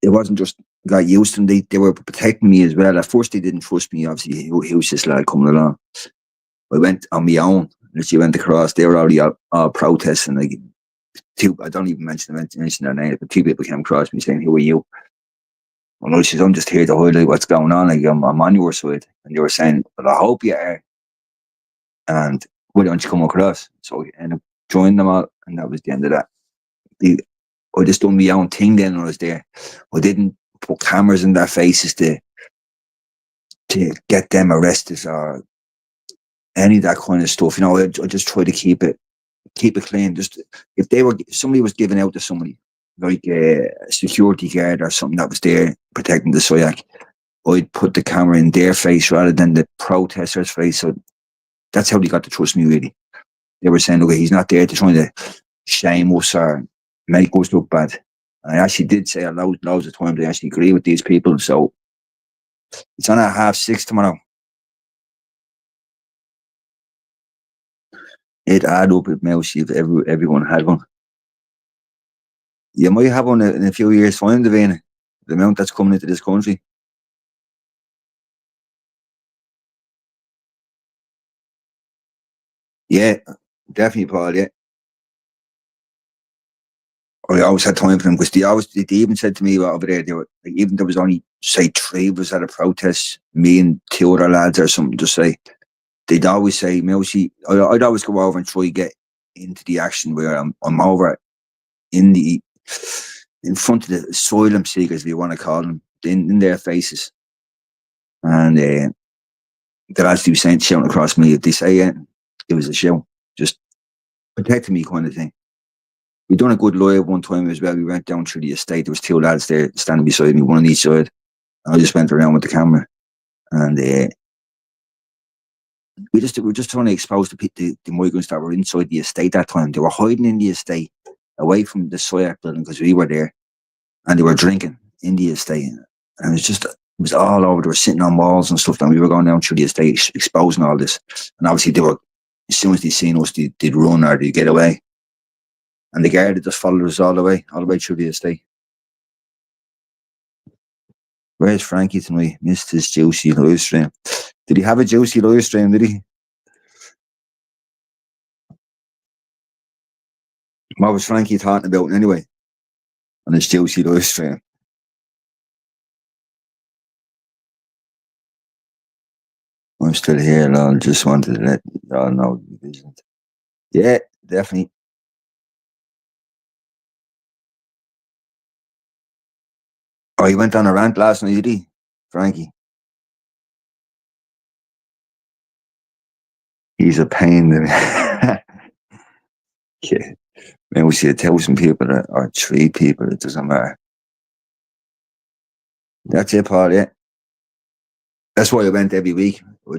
it wasn't just got used to them. They were protecting me as well. At first, they didn't trust me. Obviously, he was this lad coming along. I went on my own. Literally went across. They were already all protesting. Like I don't even mention their name, but 2 people came across me saying, "Who are you?" And I said, "I'm just here to highlight what's going on. Like I'm on your side." And they were saying, "Well, I hope you are." And why don't you come across? So I ended up joining them all, and that was the end of that. I just done my own thing then when I was there. I didn't put cameras in their faces to get them arrested or any of that kind of stuff. You know, I just try to keep it clean. Just if somebody was giving out to somebody, like a security guard or something that was there protecting the Soyak, I'd put the camera in their face rather than the protesters' face. So that's how they got to trust me, really. They were saying, look, he's not there to try to shame us or make us look bad. And I actually did say loads of times I actually agree with these people. So it's on at 6:30 tomorrow. It add up with mouse if everyone had one. You might have one in a few years' time, Davina. The amount that's coming into this country. Yeah, definitely, Paul. Yeah, I always had time for them because they even said to me over there, they were, like, even there was only say three of us at a protest, me and two other lads or something, just say they'd always say, Mousy, I'd always go over and try to get into the action where I'm over in the in front of the asylum seekers, if you want to call them, in their faces, and they'll actually be saying, shouting across me if they say it was a show, just protecting me kind of thing. We done a good live one time as well. We went down through the estate. There was two lads there standing beside me, one on each side. And I just went around with the camera, and we were just trying to expose the migrants that were inside the estate that time. They were hiding in the estate, away from the SIAC building because we were there, and they were drinking in the estate. And it was all over. They were sitting on walls and stuff. And we were going down through the estate, exposing all this. And obviously, they were, as soon as they seen us, they'd run or they'd get away. And the guard just followed us all the way through the estate. Where's Frankie tonight? Missed his juicy live stream. Did he have a juicy live stream? Did he? What was Frankie talking about anyway on his juicy live stream? I'm still here, lol. Just wanted to let y'all know the vision. Yeah, definitely. Oh, he went on a rant last night, did he? Frankie. He's a pain. Yeah. Man, we see 1,000 people or three people, it doesn't matter. That's it, Paul, yeah. That's why I went every week. I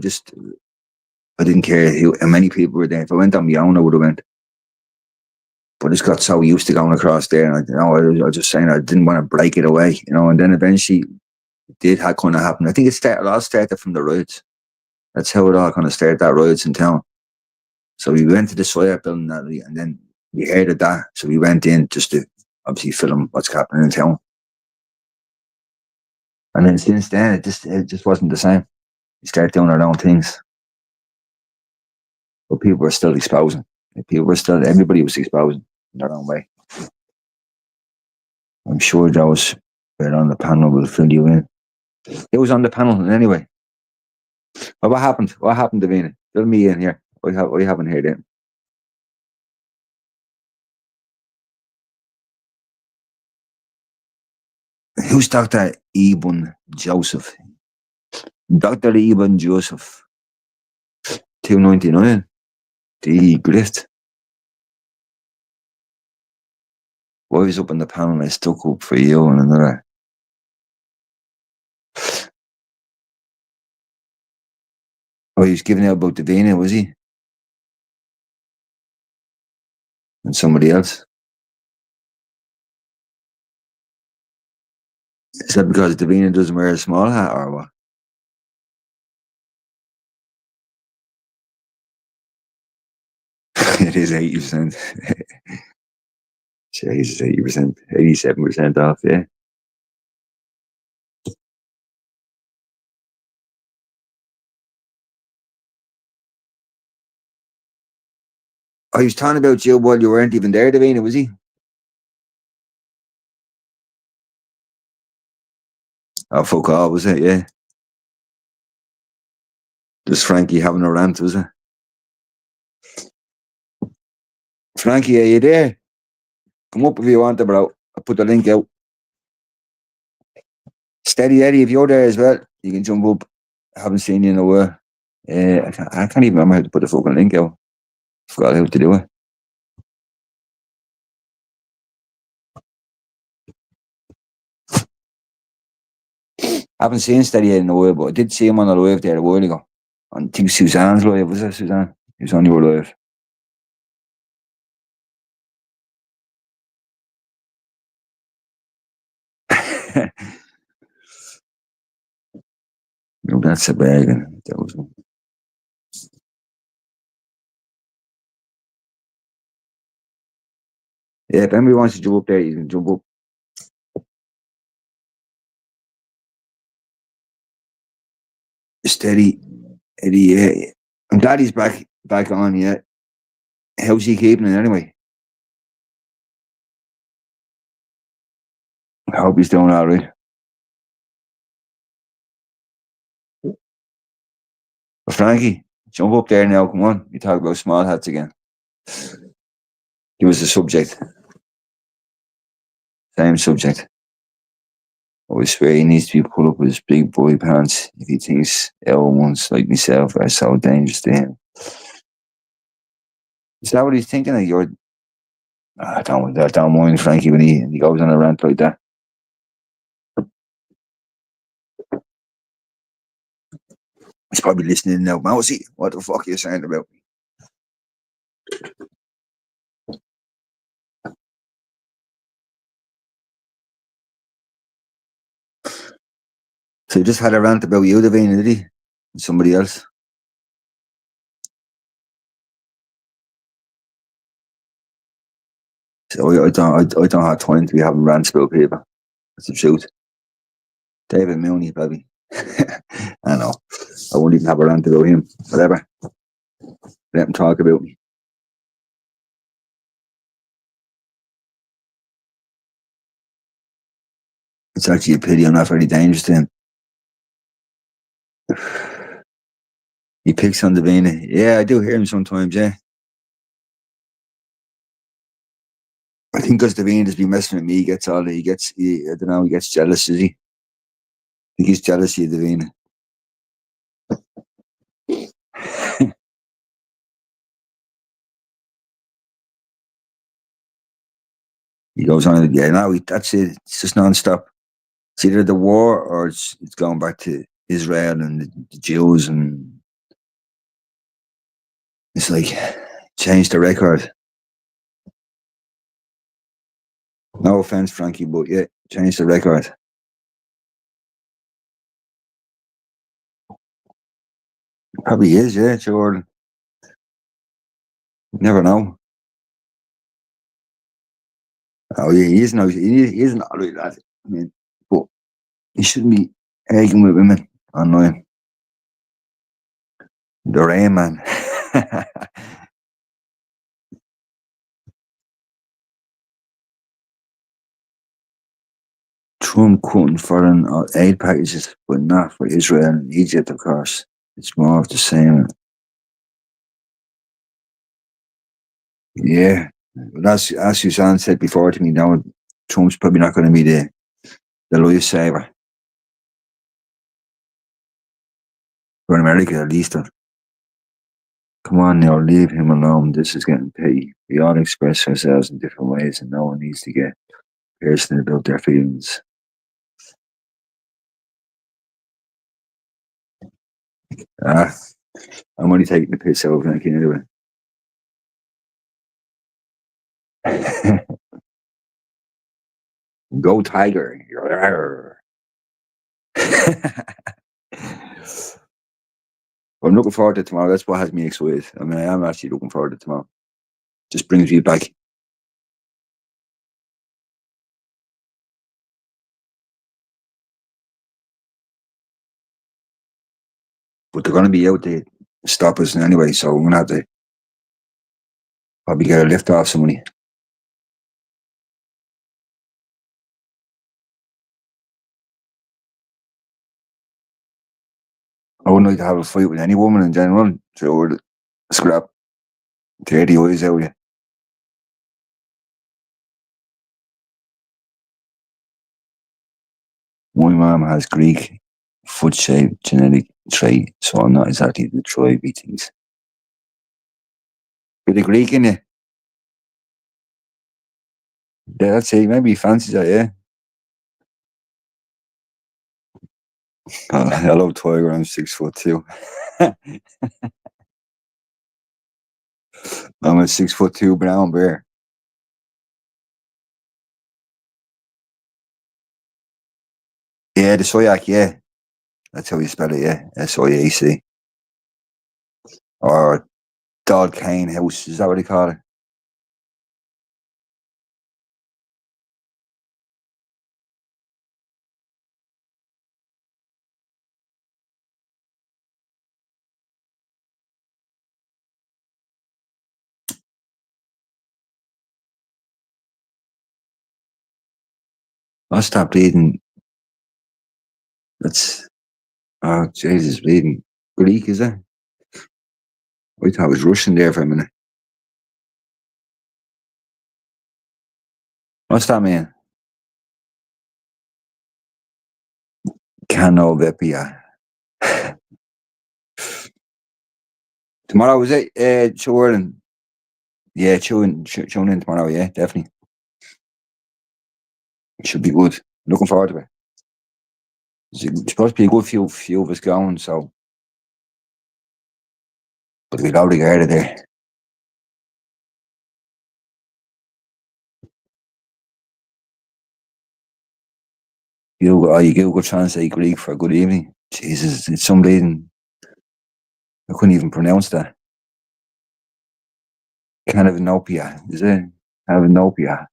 didn't care how many people were there. If I went on my own, I would have went. But I just got so used to going across there, and I was just saying I didn't want to break it away, and then eventually it did kind of happen. I think it all started from the riots. That's how it all kind of started, that riots in town. So we went to the Soya building that week, and then we heard of that. So we went in just to obviously film what's happening in town. And then since then, it just wasn't the same. We started doing our own things. But people were still exposing. Everybody was exposing in their own way. I'm sure those were on the panel will fill you in. It was on the panel anyway. But what happened? What happened, Davina? Fill me in here. I haven't heard it. Who's Dr. Ibn Joseph? Dr. Ibn Joseph. 299. The grift. I was up on the panel. I stuck up for you and another. Oh, he was giving out about Davina, was he? And somebody else. Is that because Davina doesn't wear a small hat or what? It is 80%. Jesus, 80%, 87% off, yeah. Oh, he was talking about you while you weren't even there, Davina, was he? Oh, fuck off, was it? Yeah. Just Frankie having a rant, was it? Frankie, are you there? Come up if you want to, bro. I'll put the link out. Steady Eddie, if you're there as well, you can jump up. I haven't seen you in a while. I can't even remember how to put the fucking link out. Forgot how to do it. I haven't seen Steady Eddie in a while, but I did see him on the live there a while ago. I think Suzanne's live, was it, Suzanne? He was on your live. No, that's a bargain. That was Yeah, if anybody wants to jump up there, you can jump up. Steady, Eddie. Yeah, I'm glad he's back on. Yeah, how's he keeping it anyway? I hope he's doing all right. But Frankie, jump up there now. Come on, you talk about small hats again. Give us a subject. Same subject. I swear he needs to be put up with his big boy pants if he thinks L ones like myself are so dangerous to him. Is that what he's thinking? Like you're, I don't mind Frankie when he goes on a rant like that. He's probably listening now. Mousy, what the fuck are you saying about me? So he just had a rant about you, Davina, did he? And somebody else. So I don't have time to be having rants about people. That's the truth. David Mooney, baby. I know. I won't even have a rant about him. Whatever. Let him talk about me. It's actually a pity I'm not very dangerous to him. He picks on Davina. Yeah, I do hear him sometimes, yeah. I think because Davina has been messing with me, I don't know, he gets jealous, is he? I think he's jealous of Davina. He goes on, yeah, no, that's it. It's just non-stop. It's either the war or it's going back to Israel and the Jews, and it's like change the record. No offense, Frankie, but yeah, change the record. Probably is, yeah, Jordan. Never know. Oh yeah, he is an alright lad. I mean, but he shouldn't be arguing with women online. The rain man. Trump cutting foreign aid packages, but not for Israel and Egypt, of course. It's more of the same. Yeah. But as Suzanne said before to me, now Trump's probably not going to be the lifesaver for America, at least. Come on now, leave him alone. This is getting petty. We all express ourselves in different ways, and no one needs to get personal about their feelings. Ah, I'm only taking the piss out of Frankie anyway. Go Tiger. I'm looking forward to tomorrow. That's what has me excited. I mean, I am actually looking forward to tomorrow. Just brings me back. But they're going to be out to stop us anyway, so I'm going to have to probably get a lift off somebody. I wouldn't like to have a fight with any woman in general. So we're scrap. Tear the eyes out of you. My mom has Greek foot shape genetic trait, so I'm not exactly the tribe he thinks. Bit of Greek in you. Yeah, that's it. Maybe he fancies that, yeah. I love Tiger. I'm 6'2". I'm a 6'2" brown bear. Yeah, the Soyak, yeah. That's how you spell it, yeah. SIAC. Or Dog Cane House. Is that what they call it? What's that bleeding? That's, oh, Jesus, bleeding. Greek, is it? I thought it was Russian there for a minute. What's that mean? Canovepia. Tomorrow, is it? Chewing. Yeah, chewing in tomorrow, yeah, definitely. It should be good. Looking forward to it. It's supposed to be a good few of us going, so, but we got to get out of there. You Google translate Greek for good evening. Jesus, it's some bleeding. I couldn't even pronounce that. Canavanopia, is it? Canavanopia.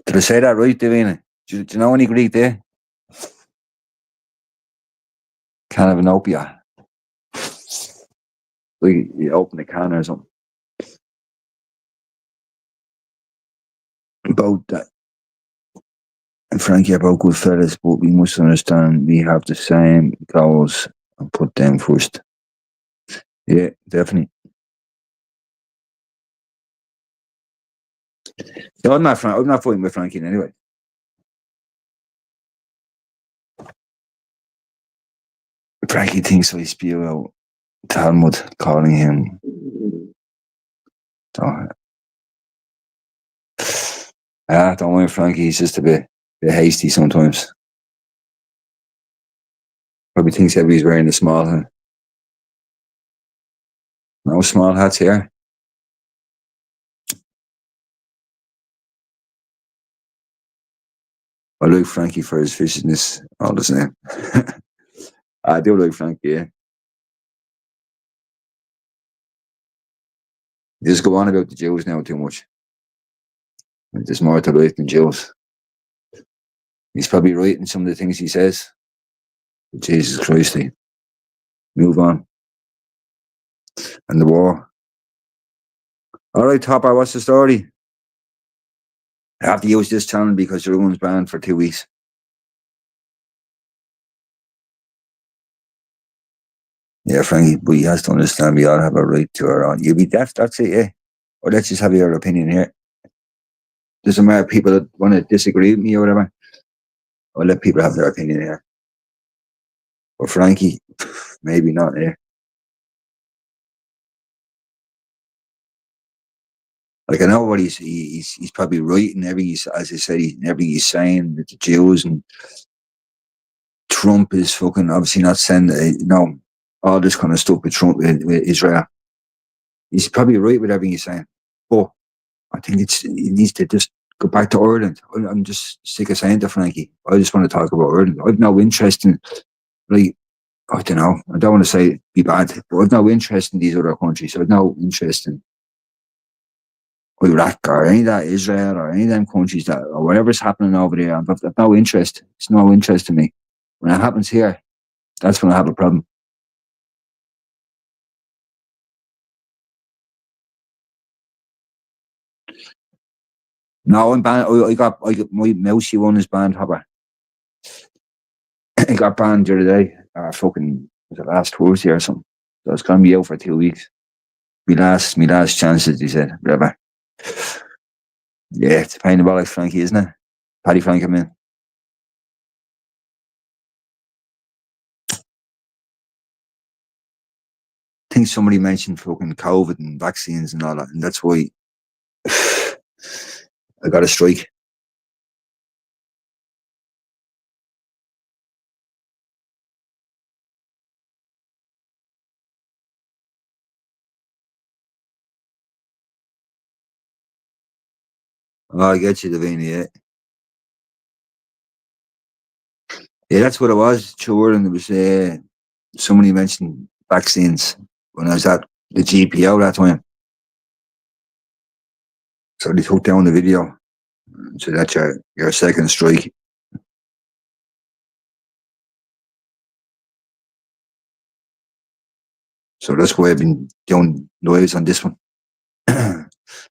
Did I say that right, Davina? Do you know any Greek there? Canavanopia. Like you open a can or something. About that. And Frankie about good fellas, but we must understand we have the same goals and put them first. Yeah, definitely. Yeah, I'm not fighting with Frankie anyway. Frankie thinks I spew out Talmud calling him. So, don't mind Frankie, he's just a bit hasty sometimes. Probably thinks everybody's wearing a small hat. No small hats here. I like Frankie for his fishiness all the same. I do like Frankie, yeah. You just go on about the Jews now too much. There's more to life than Jews. He's probably right in some of the things he says. But Jesus Christ, move on. And the war. All right, Topper, what's the story? I have to use this channel because your one's banned for 2 weeks. Yeah, Frankie, but he has to understand we all have a right to our own. You be deaf, that's it, yeah. Or let's just have your opinion here. Doesn't matter people that want to disagree with me or whatever. I'll let people have their opinion here. But Frankie, maybe not here. Like I know what he's probably right in every, as I said, in every he's saying that the Jews and Trump is fucking obviously not sending, all this kind of stuff with Trump with Israel. He's probably right with everything he's saying, but I think he needs to just go back to Ireland. I'm just sick of saying to Frankie. I just want to talk about Ireland. I've no interest in, like, I don't know. I don't want to say be bad, but I've no interest in these other countries. I've no interest in Iraq or any of that, Israel or any of them countries that, or whatever's happening over there. I've no interest. It's no interest to me. When it happens here, that's when I have a problem. No, I'm banned. I got my mousey one is banned, Hopper. I got banned the other day. Was it last Thursday or something? So it's gonna be out for 2 weeks. Me last chances, he said, whatever. Yeah, it's a pain in the bollocks, Frankie, isn't it? Paddy Frankie, man. I think somebody mentioned fucking COVID and vaccines and all that, and that's why I got a strike. Oh, I get you, Davina, yeah. Yeah, that's what it was, sure. And there was somebody mentioned vaccines when I was at the GPO that time. So they took down the video. So that's your second strike. So that's why I've been doing lives on this one.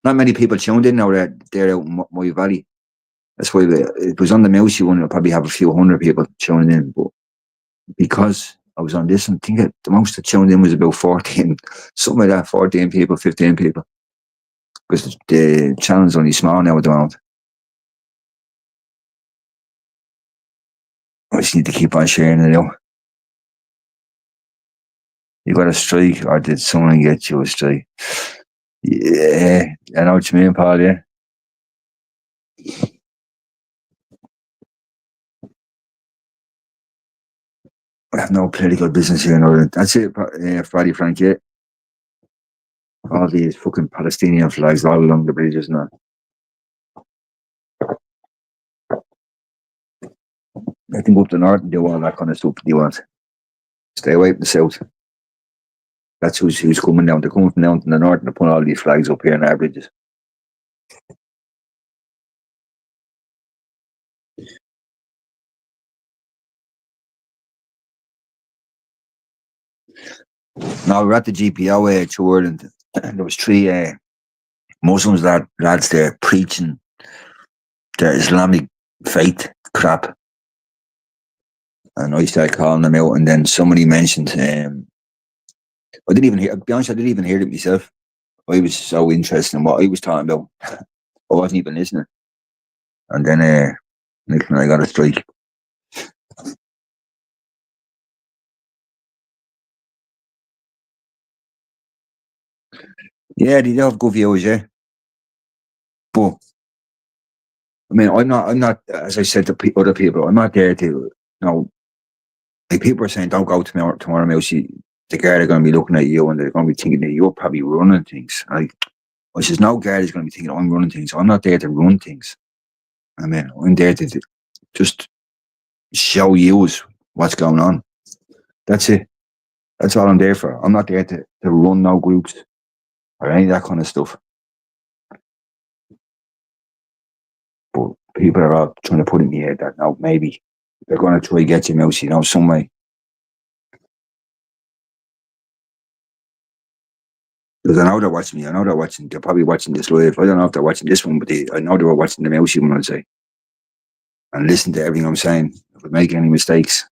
Not many people tuned in now that they're out in my valley. That's why if it was on the Mousey one, it'll probably have a few hundred people tuning in. But because I was on this, I think that the most that tuned in was about 14, something like that, 14 people, 15 people. Because the channel's only small now at the moment. I just need to keep on sharing it now. You got a strike, or did someone get you a strike? Yeah, I know what you mean, Paul, yeah. I have no political business here in Ireland. That's it, Friday Frank, yeah. All these fucking Palestinian flags all along the bridges and that. I think up the north and do all that kind of stuff they want. Stay away from the south. That's who's coming down. They're coming from down to the north and they're putting all these flags up here in our bridges. Now we're at the GPO tour and there was three Muslims lads there preaching their Islamic faith crap. And I started calling them out, and then somebody mentioned I didn't even hear, to be honest, I didn't even hear it myself. I was so interested in what I was talking about. I wasn't even listening. And then next thing I got a strike. Yeah, they do have good views, yeah. But I mean, I'm not, as I said to other people, I'm not there to, you know, like people are saying, don't go tomorrow, Mousey. The guard are going to be looking at you and they're going to be thinking that you're probably running things. Like, I says, no guard is going to be thinking I'm running things. I'm not there to run things. I mean, I'm there to just show you what's going on. That's it. That's all I'm there for. I'm not there to run no groups or any of that kind of stuff. But people are all trying to put in the head that now maybe they're going to try to get you, Mousey, some way. Because I know they're watching me. I know they're probably watching this live. I don't know if they're watching this one, but I know they were watching the Mousey one, I'd say. And listen to everything I'm saying. If I make any mistakes,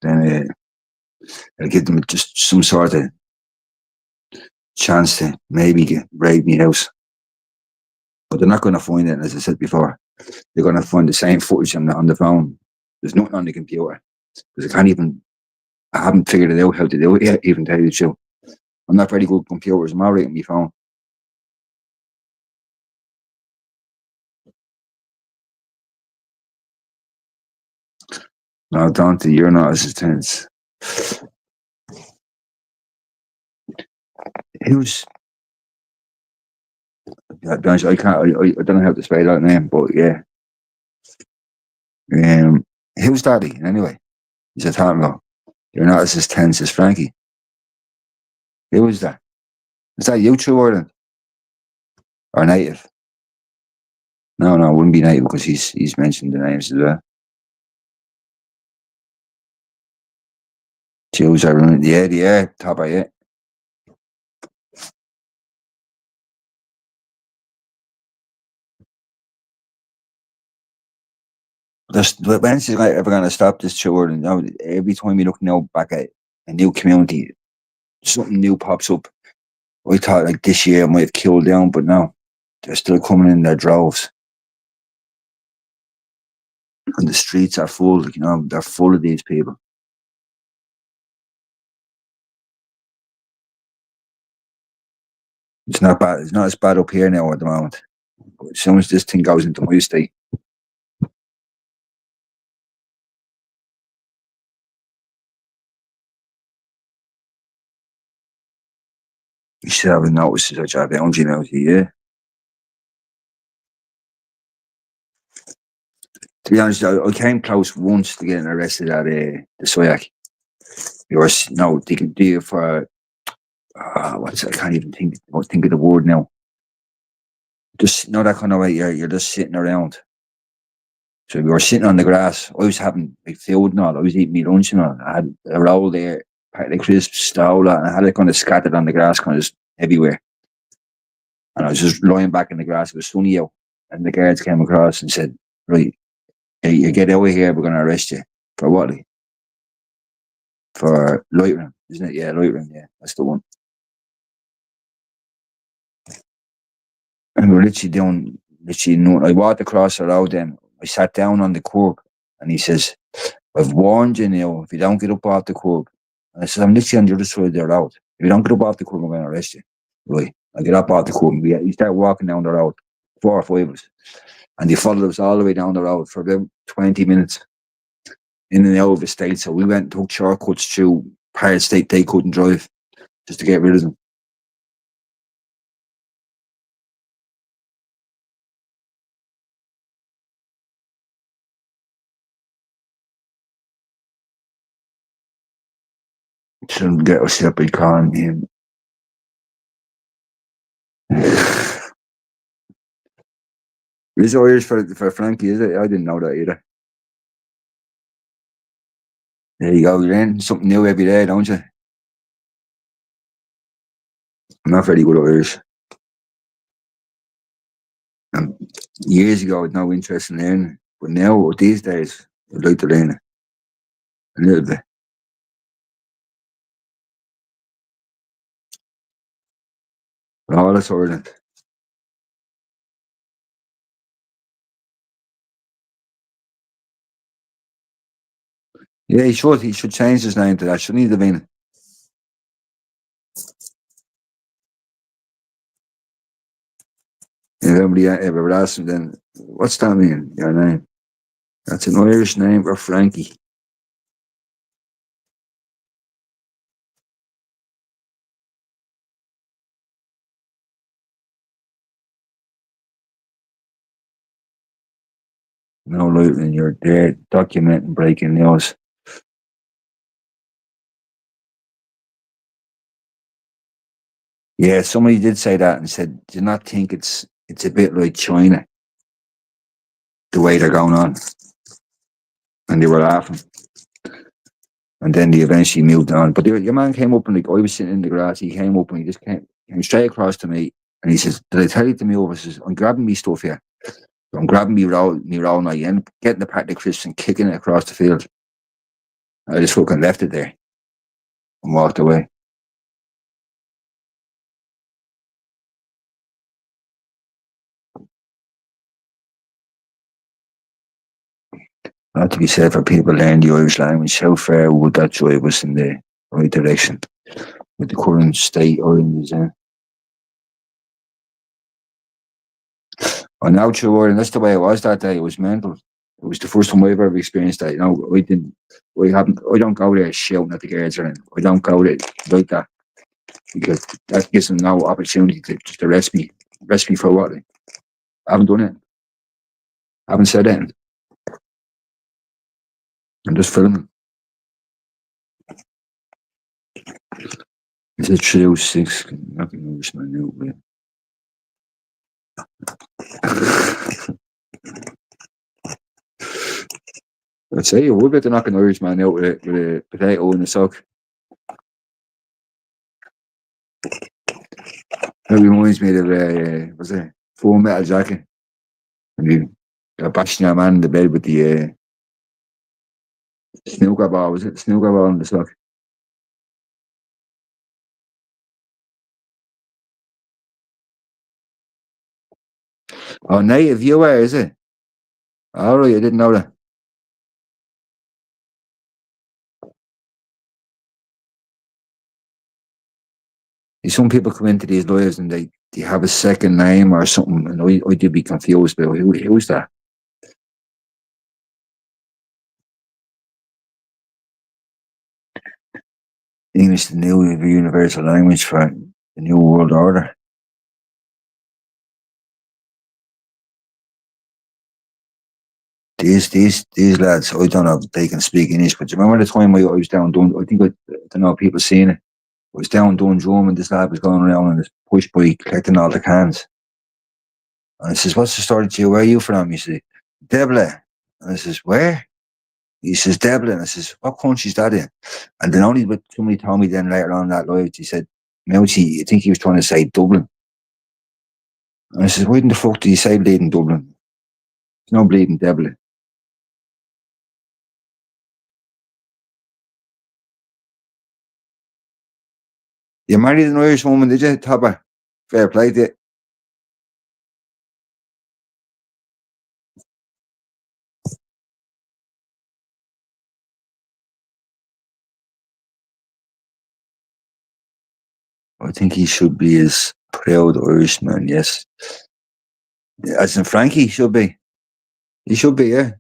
then I'll give them just some sort of chance to maybe raid me house. But they're not going to find it, as I said before. They're going to find the same footage on the phone. There's nothing on the computer. Because I haven't figured it out how to do it yet, even tell you the truth. I'm not very good at computers. I'm all right on my phone. No, Dante, you're not as intense. Who's? I can't. I don't know how to spell that name, but yeah. Who's Daddy anyway? He said, "Hartnell, you're not as tense as Frankie." Who is that? Is that you, True Ireland or Native? No, it wouldn't be Native because he's mentioned the names as well. Jews are running. Yeah, top of it. When's it ever going to stop this tour? And every time you look now back at a new community, something new pops up. I thought like this year might have killed down, but no, they're still coming in their droves. And the streets are full, they're full of these people. It's not bad. It's not as bad up here now at the moment. But as soon as this thing goes into my state, you should have noticed such a boundary now, yeah. To be honest, I came close once to getting arrested at the SWIAC. They can do it for I can't even think of the word now. Just that kind of way. You're just sitting around. So we were sitting on the grass. I was having like food and all. I was eating my lunch and all. I had a roll there, packet of crisps, stole and I had it kind of scattered on the grass, kind of just everywhere. And I was just lying back in the grass. It was sunny out. And the guards came across and said, right, you get out of here, we're going to arrest you. For what? Like? For loitering, isn't it? Yeah, loitering, yeah. That's the one. And we're literally doing, literally, no, I walked across the road then. I sat down on the curb and he says, I've warned you now, if you don't get up off the curb. And I said, I'm literally on the other side of the road. If you don't get up off the curb, I'm going to arrest you. Right. I get up off the curb. We start walking down the road, 4 or 5 of us. And they followed us all the way down the road for about 20 minutes in and out of the state. So we went and took shortcuts through part of the state they couldn't drive just to get rid of them. Shouldn't get us up in calling him. Is Irish for Frankie, is it? I didn't know that either. There you go, you learn something new every day, don't you? I'm not very good at Irish. Years ago, I had no interest in learning, but now, these days, I'd like to learn it a little bit. Oh, that's Ireland. Yeah, he should. He should change his name to that. Shouldn't he have been? If everybody ever asked him, then what's that mean? Your name? That's an Irish name for Frankie. No, Lightning, you're there documenting breaking news. Yeah, somebody did say that and said, "Do you not think it's a bit like China, the way they're going on?" And they were laughing. And then they eventually moved on. But your man came up and like I was sitting in the grass, he came up and he just came straight across to me and he says, "Did I tell you to move?" I says, "I'm grabbing me stuff here. I'm grabbing me roll my end, getting the packet of crisps and kicking it across the field." I just fucking left it there and walked away. Not to be said for people learning the Irish language, how far would that drive us in the right direction with the current state Ireland is in? I know true Ireland, that's the way it was that day. It was mental. It was the first time I've ever experienced that. You know, I don't go there shouting at the guards or anything. I don't go there like that because that gives them no opportunity to just arrest me. Arrest me for what? I haven't done it. I haven't said anything. I'm just filming. Is it 306? Nothing Irish man new way. I'd say you would better knock an Irishman out with a potato in a sock. That reminds me of was it Full Metal Jacket? And you're bashing your man in the bed with the snooker ball. Was it snooker ball in the sock? Oh, native you are, is it? All right, I didn't know that. Some people come into these lives and they have a second name or something, and I did be confused, but who's that? English, the new universal language for the new world order. These lads, I don't know if they can speak English, but do you remember the time I was down doing? I don't know if people seen it. I was down doing drum, and this lad was going around on his push bike collecting all the cans. And I says, "What's the story to you? Where are you from?" He said, "Dublin." And I says, "Where?" He says, "Dublin." I says, "What country's that in?" And then only but somebody told me then later on that night, he said, "Mouty, I think he was trying to say Dublin." And I said, why the fuck do you say bleeding Dublin? There's no bleeding Dublin. You married an Irish woman, did you, Topper? Fair play to you. I think he should be as proud Irishman, yes. As in Frankie, he should be. He should be, yeah.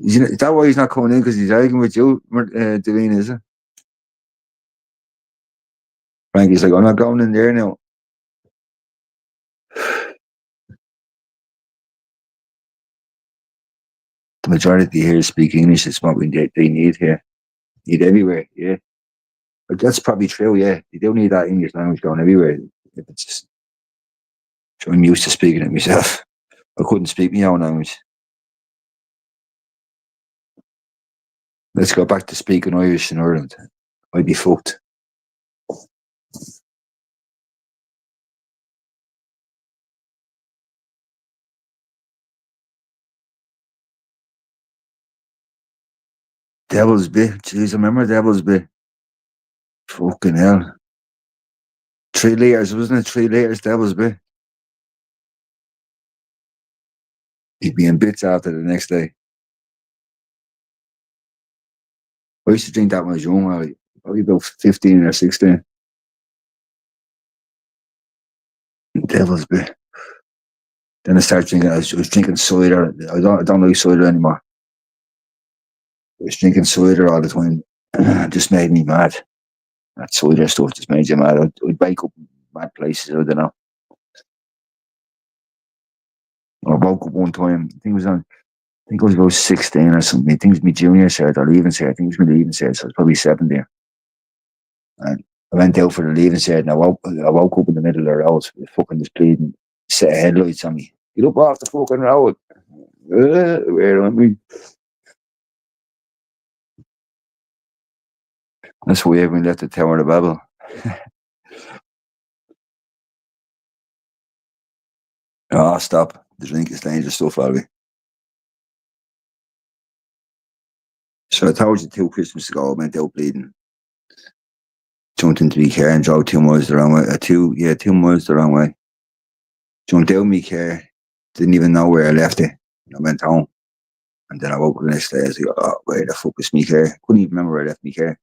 Is that why he's not coming in? Because he's arguing with you, Davina, is it? Frankie's like, I'm not going in there now. The majority here speak English. It's what they need here. Need everywhere, yeah. But that's probably true, yeah. You do need that English language going everywhere. It's just, so I'm used to speaking it myself. I couldn't speak my own language. Let's go back to speaking Irish in Ireland. I'd be fucked. Devil's Bit. Jeez, I remember Devil's Bit. Fucking hell. 3 litres, wasn't it? 3 litres, Devil's Bit. He'd be in bits after the next day. I used to drink that when I was young, probably about 15 or 16. Devil's Bit. Then I started drinking, I was drinking cider. I don't like cider anymore. I was drinking cider all the time. It just made me mad. That cider stuff just made you mad. I'd wake up in mad places, I don't know. I woke up one time, I think I was about 16 or something. I think it was my junior cert or leaving cert. I think it was my leaving cert, so I was probably 17. And I went out for the leaving cert and I woke up in the middle of the road with fucking this bleeding set of headlights on me. Get up off the fucking road. Where am I? That's why everyone left the Tower of Babel. Oh, stop. The drink is dangerous stuff, Albi. So I told you 2 Christmases ago, I went out bleeding. Jumped into my car and drove 2 miles the wrong way. 2 miles the wrong way. Jumped out of my car, didn't even know where I left it. I went home. And then I woke up the next day, I was like, oh, where the fuck was my car? Couldn't even remember where I left my car.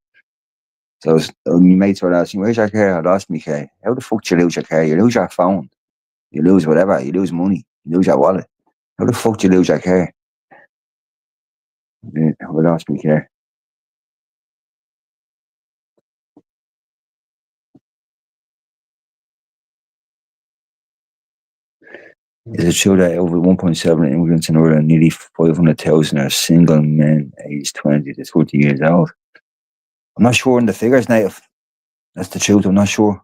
So my mates were asking, where's your car? I lost my car. How the fuck do you lose your car? You lose your phone. You lose whatever. You lose money. You lose your wallet. How the fuck do you lose your car? Yeah, I lost my car. Is it true that over 1.7 immigrants in Ireland, nearly 500,000 are single men aged 20 to 30 years old? I'm not sure on the figures, Native. That's the truth, I'm not sure.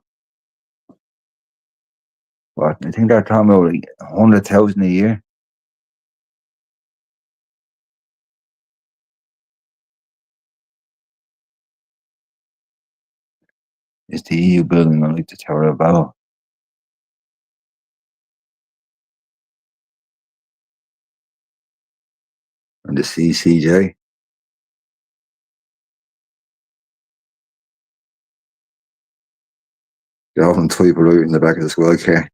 But I think they're talking about like 100,000 a year. Is the EU building on like the Tower of Babel? And the CCJ? They often type it out in the back of the squad car.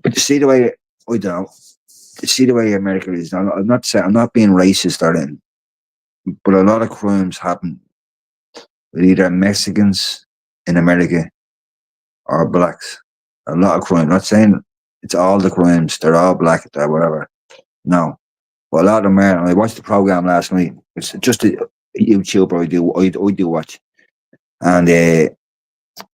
But you see the way, I don't know, you see the way America is. I'm not saying, I'm not being racist or anything, but a lot of crimes happen with either Mexicans in America or blacks. A lot of crime. I'm not saying it's all the crimes, they're all black or whatever. No. But a lot of them are. I watched the program last night. It's just a YouTuber I do watch. And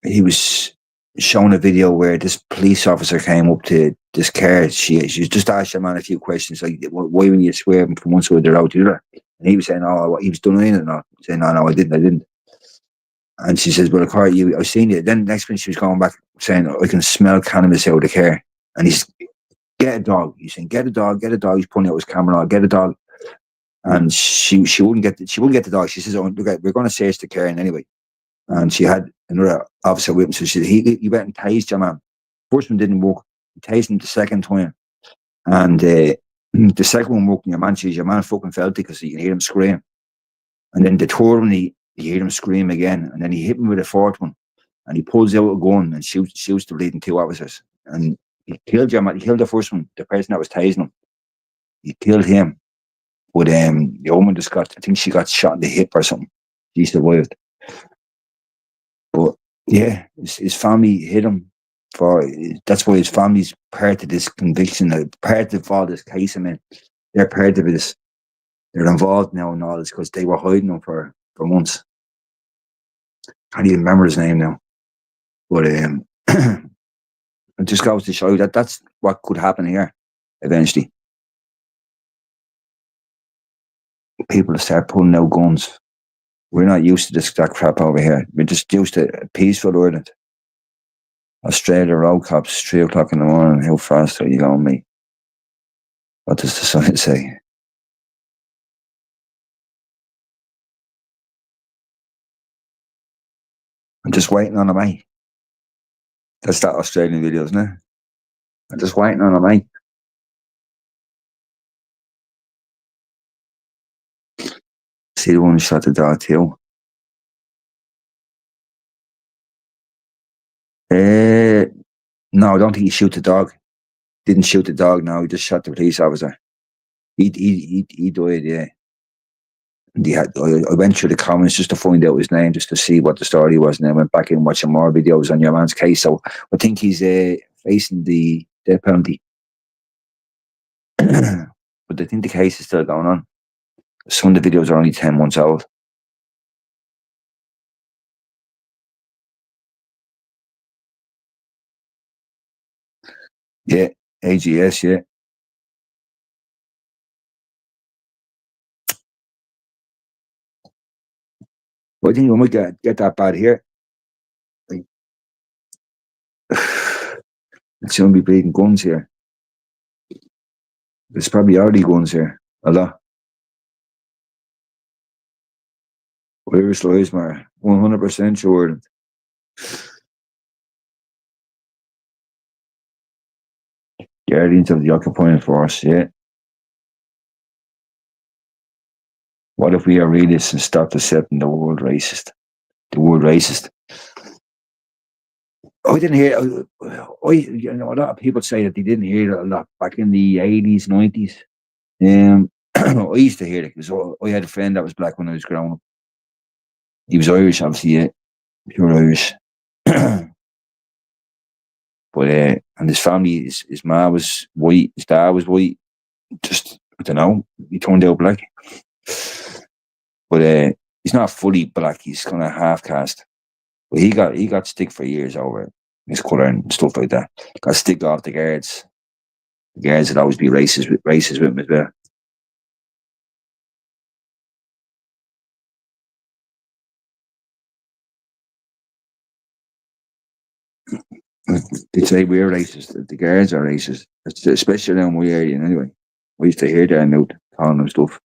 he was showing a video where this police officer came up to this car. She just asked the man a few questions like, why when you swear from one side of the road to the other? And he was saying, oh, he was doing it. No, saying, no, I didn't. And she says, well, Corey, I've seen you. Then next minute she was going back saying, I can smell cannabis out of the car. And he's, get a dog. He's saying, get a dog. He's pulling out his camera, get a dog. and she wouldn't get the dog. She says, "Oh, look, we're going to search the cairn anyway." And she had another officer with him, so he went and tased your man. First one didn't work. He tased him the second time, and the second one worked. And your man fucking felt it because you can hear him scream. And then the third one, you hear him scream again, and then he hit him with a fourth one, and he pulls out a gun and shoots the bleeding two officers, and he killed your man. He killed the first one, the person that was tasing him. He killed him. But the woman just got, I think she got shot in the hip or something. She survived. But yeah, his family hit him that's why his family's part of this conviction, part of all this case. I mean, they're part of this. They're involved now in all this because they were hiding him for months. Can't even remember his name now. But it just goes to show you that that's what could happen here eventually. People start pulling out guns. We're not used to that crap over here. We're just used to a peaceful Ireland. Australia road cops, 3 o'clock in the morning. How fast are you going, mate? What does the sign say? I'm just waiting on a mate. That's that Australian video, isn't it? I'm just waiting on a mate. See the one who shot the dog too. No, I don't think he shoot the dog. Didn't shoot the dog. No, he just shot the police officer. He died. Yeah. I went through the comments just to find out his name, just to see what the story was, and then went back and watched some more videos on your man's case. So I think he's facing the death penalty. But I think the case is still going on. Some of the videos are only 10 months old. Yeah, AGS, yeah. Well, I think we might get that bad here. Like, it's going to be bleeding guns here. There's probably already guns here. A lot. Irish lies matter. 100% sure. Guardians of the occupying force, yeah. What if we are realists and stop accepting the word racist? The word racist. I didn't hear. A lot of people say that they didn't hear it a lot back in the 80s, 90s. I used to hear it because I had a friend that was black when I was growing up. He was Irish, obviously, yeah, pure Irish. But and his family, his ma was white, his dad was white. Just I don't know. He turned out black, but he's not fully black. He's kind of half caste. But he got stick for years over his colour and stuff like that. Got stick off the guards. The guards would always be racist with him as well. They say we're racist. The guards are racist, especially around my area. Anyway, we used to hear them out calling them stuff.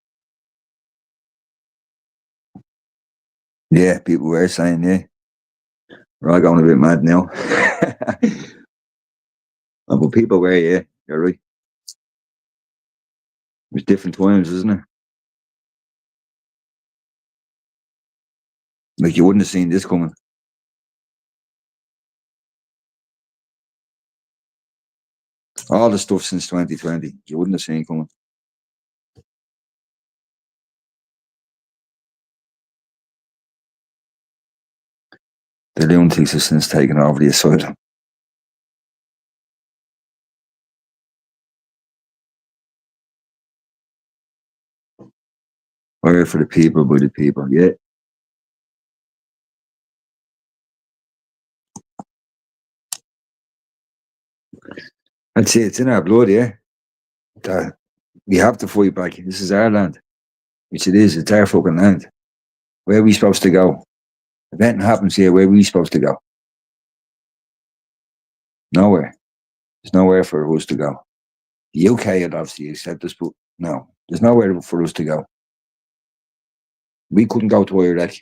Yeah, people were saying, yeah, we're all going a bit mad now. But people were, yeah, you're right. It's different times, isn't it? Like you wouldn't have seen this coming. All the stuff since 2020, you wouldn't have seen coming. The lunatics have since taken over the asylum. Fire for the people, by the people, yeah. I'd say it's in our blood, yeah. That we have to fight back. This is our land, which it is. It's our fucking land. Where are we supposed to go? If anything happens here, where are we supposed to go? Nowhere. There's nowhere for us to go. The UK would obviously accept us, but no, there's nowhere for us to go. We couldn't go to Iraq.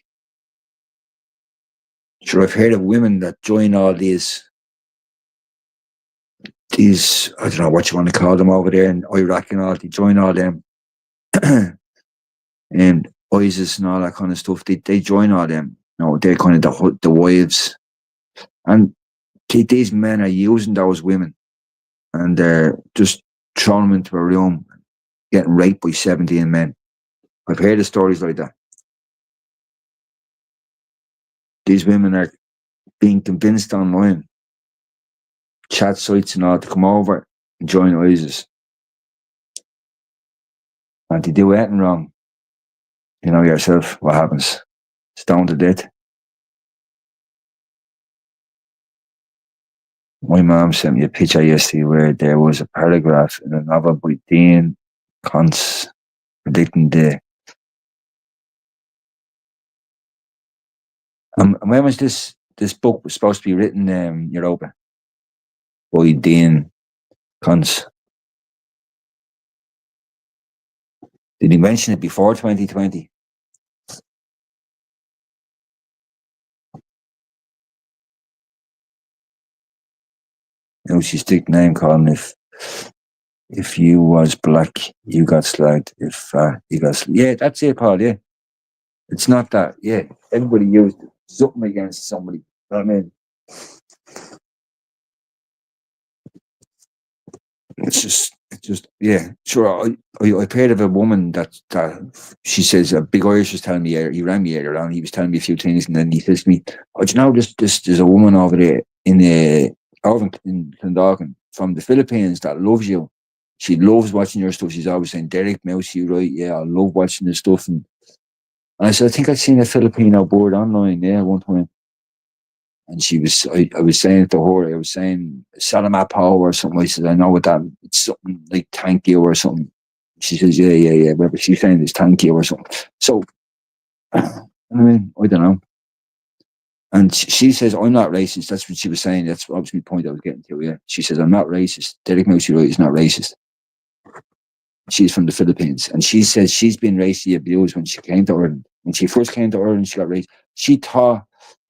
Sure, I've heard of women that join all these, I don't know what you want to call them over there in Iraq and all, they join all them, and ISIS and all that kind of stuff. They join all them. No, they're kind of the wives. And these men are using those women, and they're just throwing them into a room, getting raped by 17 men. I've heard of stories like that. These women are being convinced online, chat sites and all, to come over and join ISIS. And to do anything wrong, you know yourself what happens. Stoned to death. My mom sent me a picture yesterday where there was a paragraph in a novel by Dean Koontz predicting the. When was this book was supposed to be written, Europa? By Dean Koontz. Did he mention it before 2020? You know, she's stick name calling if you was black, you got slagged. If you got yeah, that's it, Paul. Yeah, it's not that. Yeah, everybody used something against somebody. You know what I mean? It's just yeah. Sure, I've heard of a woman that she says a big Irish was telling me. He rang me earlier on. He was telling me a few things, and then he says to me, "Oh, do you know there's a woman over there over in Clondalkin from the Philippines that loves you. She loves watching your stuff. She's always saying, Derek Mousey, right? Yeah, I love watching this stuff." And I said, I think I've seen a Filipino board online, yeah, one time. And she was, I was saying to her, I was saying, Salamat po or something. I said, I know what that, it's something like thank you or something. She says, yeah. Whatever she's saying is thank you or something. So, I mean, I don't know. And she says, I'm not racist. That's what she was saying. That's obviously the point I was getting to, yeah. She says, I'm not racist. Derek Mousey is not racist. She's from the Philippines. And she says she's been racially abused when she came to Ireland. When she first came to Ireland, she got raised. She thought,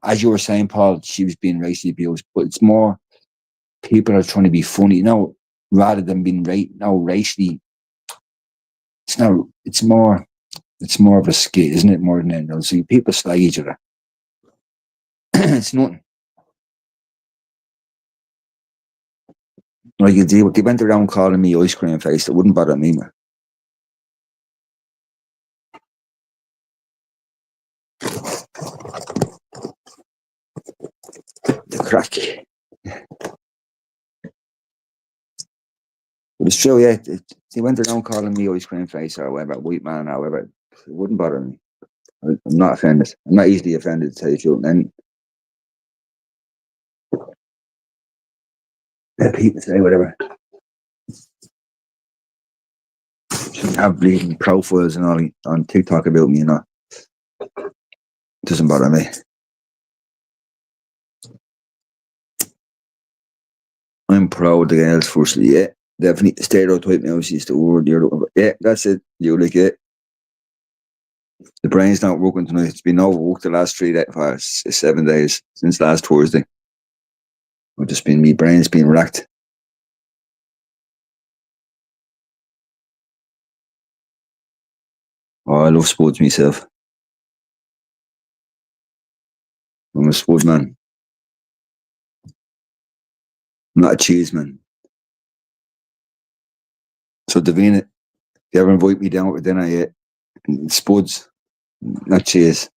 as you were saying, Paul, she was being racially abused. But it's more people are trying to be funny, you know, rather than being racially. It's more of a skit, isn't it? More than anything else. So people slag each other. It's nothing. Like they went around calling me ice cream face. It wouldn't bother me, man. The crack. But it's true, yeah. They went around calling me ice cream face or whatever, white man or whatever. It wouldn't bother me. I'm not offended. I'm not easily offended, to tell you the truth. And let people say whatever. Shouldn't have bleeding profiles and all on TikTok about me, you know. It doesn't bother me. I'm proud of the girls, firstly, yeah. Definitely stereotype now, she's the word you're looking for. Yeah, that's it. You like it. The brain's not working tonight. It's been overworked the last 7 days since last Thursday. I've just been, my brain's been racked. Oh, I love sports myself. I'm a sport man. I'm not a cheese man. So Davina, if you ever invite me down for dinner yet, spuds, not cheese.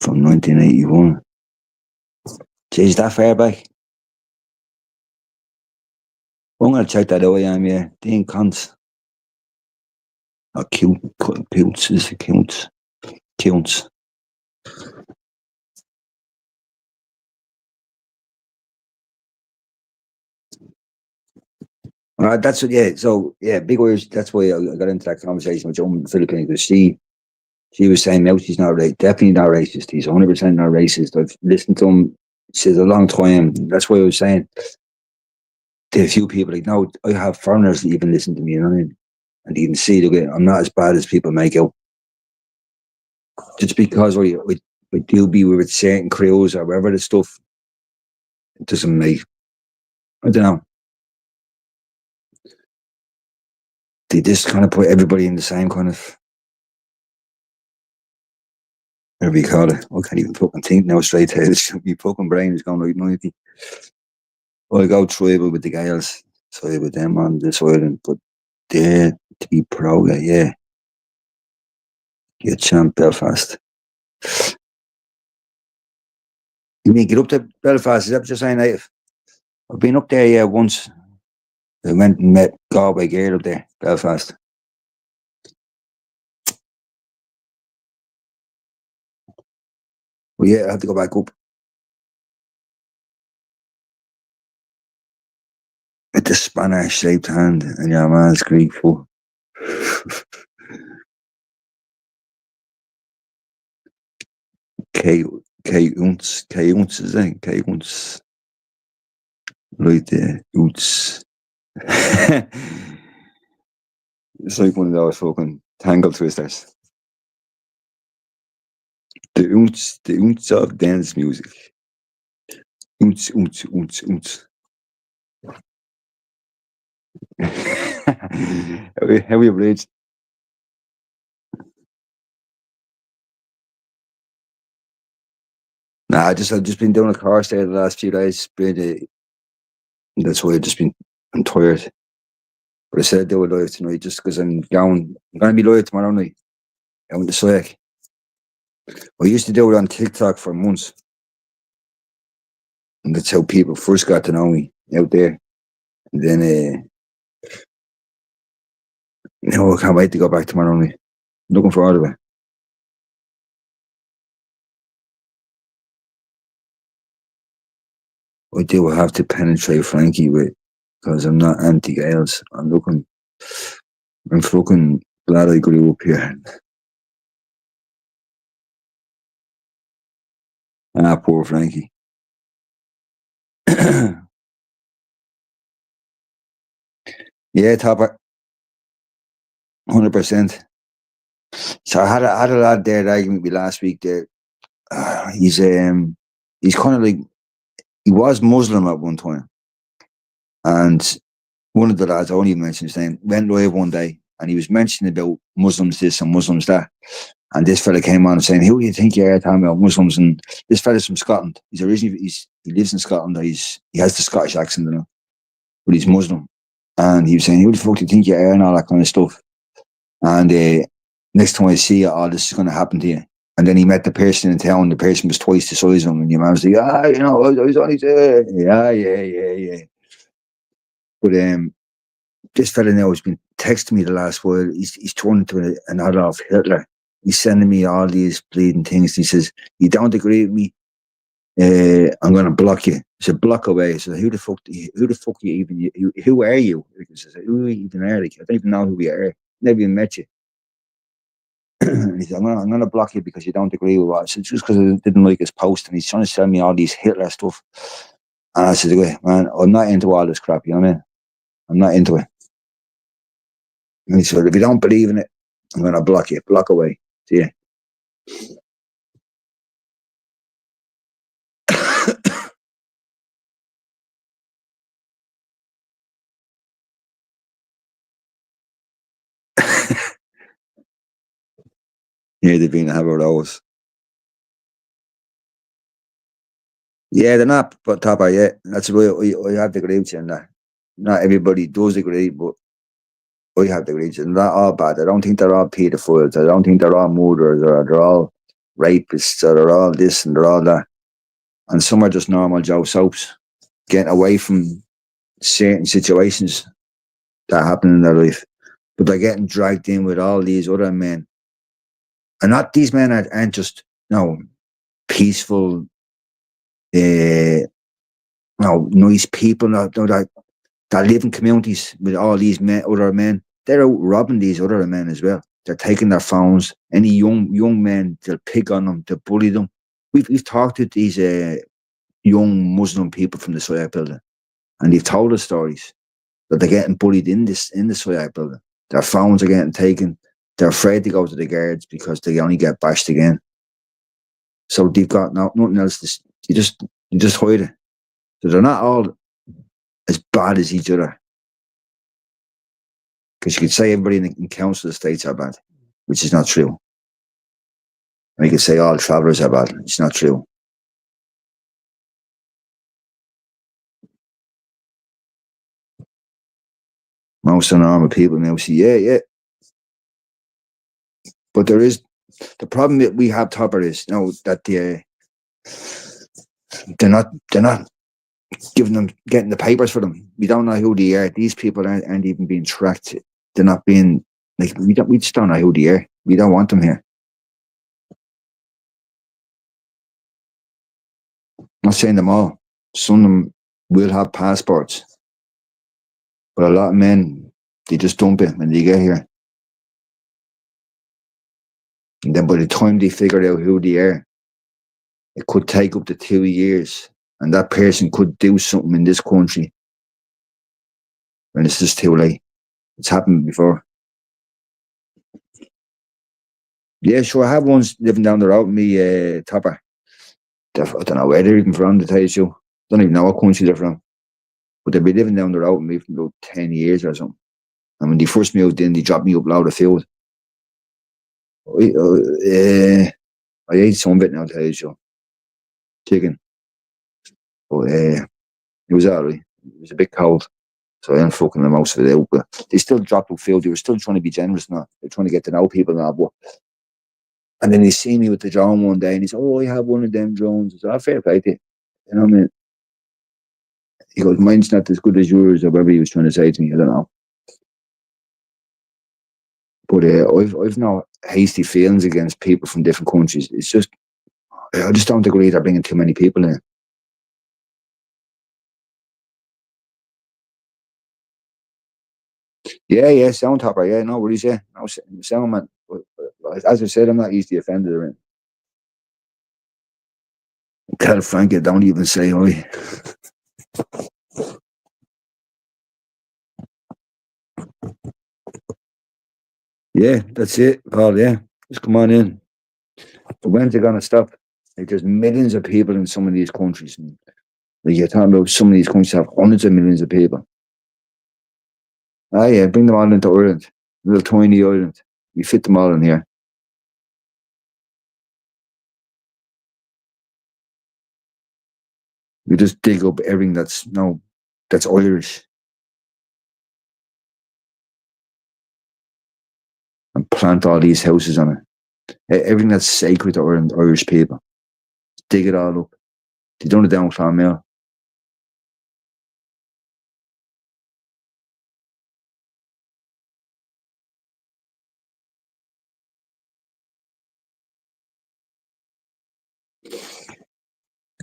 From 1981. Jeez, that far back. I'm going to check that out, yeah. Dean Koontz. Oh, Counts is Counts. Counts. That's what, yeah. So, yeah, big Irish. That's why I got into that conversation with Joan in the Philippines, because she was saying, no, she's not definitely not racist. He's 100% not racist. I've listened to him since a long time. That's why I was saying, there are a few people like now. I have foreigners that even listen to me, you know what I mean? And you can see that I'm not as bad as people make out. Just because we do be with certain crews or whatever the stuff, it doesn't make. I don't know. They just kind of put everybody in the same kind of. Whatever you call it. I can't even fucking think now straight to it. My fucking brain is going like 90. I go tribal with the Gales, side with them on this island, but they're to be pro, yeah. Get champ Belfast. You mean get up to Belfast? Is that what you're saying, Dave? I've been up there, yeah, once. I went and met Galway Gale up there, Belfast. Well, yeah, I have to go back up. With the spanner shaped hand and your man's Greek foot. K Unts is it? K Unts. Right there, Unts. It's like one of those fucking tangle twisters. The Unts of dance music. Unts. How we bridge? Nah, I've just been doing a course there the last few days. That's why I'm tired. But I said I'd do it live tonight just because I'm going to be live tomorrow night. Out in the Slack. I used to do it on TikTok for months. And that's how people first got to know me out there. And then, no, I can't wait to go back tomorrow night. Looking forward to it. I do have to penetrate Frankie with, because I'm not anti-Gales. I'm fucking glad I grew up here. Ah, poor Frankie. Yeah, Topper. 100%. So I had a lad there arguing with me last week there. He's kind of like, he was Muslim at one time. And one of the lads, I won't even mention his name, went live one day and he was mentioning about Muslims this and Muslims that. And this fella came on saying, "Who do you think you are talking about Muslims?" And this fella's from Scotland. He lives in Scotland. He has the Scottish accent, you know, but he's Muslim. And he was saying, "Who the fuck do you think you are?" and all that kind of stuff. And next time I see you, all this is going to happen to you. And then he met the person in town. The person was twice the size of him, and your man was like, you know, I was only there. Yeah. But this fella now has been texting me the last while. He's turned into an Adolf Hitler. He's sending me all these bleeding things. He says, "You don't agree with me? I'm going to block you." I said, "Block away." I said, who the fuck you even? Who are you? I said, "Who even are you? I don't even know who we are. Never even met you." And he said, I'm going to block you because you don't agree with what I said, just because I didn't like his post. And he's trying to sell me all these Hitler stuff. And I said, "Man, I'm not into all this crap, you know what I mean? I'm not into it." And he said, "If you don't believe in it, I'm going to block you. Block away. See ya." Yeah, they've been a habit of those. Yeah, they're not but top of yet. That's why I have to agree with you on that. Not everybody does agree, but I have to agree with you. They're not all bad. I don't think they're all pedophiles. I don't think they're all murderers or they're all rapists or they're all this and they're all that. And some are just normal Joe Soaps getting away from certain situations that happen in their life. But they're getting dragged in with all these other men. And not these men aren't just peaceful, nice people that live in communities with all these other men. They're out robbing these other men as well. They're taking their phones. Any young men, they'll pick on them, they'll bully them. We've talked to these young Muslim people from the Soya building, And they've told us stories that they're getting bullied in the SIAC building. Their phones are getting taken. They're afraid to go to the guards because they only get bashed again. So they've got nothing else. You just hide it. So they're not all as bad as each other. Because you could say everybody in council estates are bad, which is not true. And you could say all travellers are bad. It's not true. Most are normal people now see, yeah. But there is the problem that we have, Topper, is that they're not getting the papers for them. We don't know who they are. These people aren't even being tracked. They're not being we just don't know who they are. We don't want them here. I'm not saying them all. Some of them will have passports. But a lot of men, they just dump it when they get here. And then by the time they figure out who they are, it could take up to 2 years. And that person could do something in this country. And it's just too late. It's happened before. Yeah, sure. I have ones living down the road with me, Topper. I don't know where they're even from, to tell you the truth. Don't even know what country they're from. But they've been living down the road with me for about 10 years or something. And when they first moved in, they dropped me up loud of field. I ate some of it now, to tell you the truth. Chicken. But it was alright. It was a bit cold. So I am fucking the most of it out. But they still dropped up field. They were still trying to be generous now. They're trying to get to know people now. But and then he see me with the drone one day and he said, "Oh, I have one of them drones." I said, "Oh, fair play to you." You know what I mean? He goes, "Mine's not as good as yours," or whatever he was trying to say to me. I don't know. But I've no hasty feelings against people from different countries. It's just, I just don't agree they're bringing too many people in. Yeah, sound Topper. Yeah, no worries. Yeah, no sound, man. But as I said, I'm not easily offended or anything. Tell Frankie, don't even say hi. Yeah, that's it, Paul. Yeah, just come on in. But when's it gonna stop? Like, there's millions of people in some of these countries, and like you're talking about, some of these countries have hundreds of millions of people. Ah, yeah, bring them all into Ireland, little tiny island. We fit them all in here. We just dig up everything that's Irish and plant all these houses on it. Everything that's sacred to Irish people. Dig it all up. They done it down Clonmel.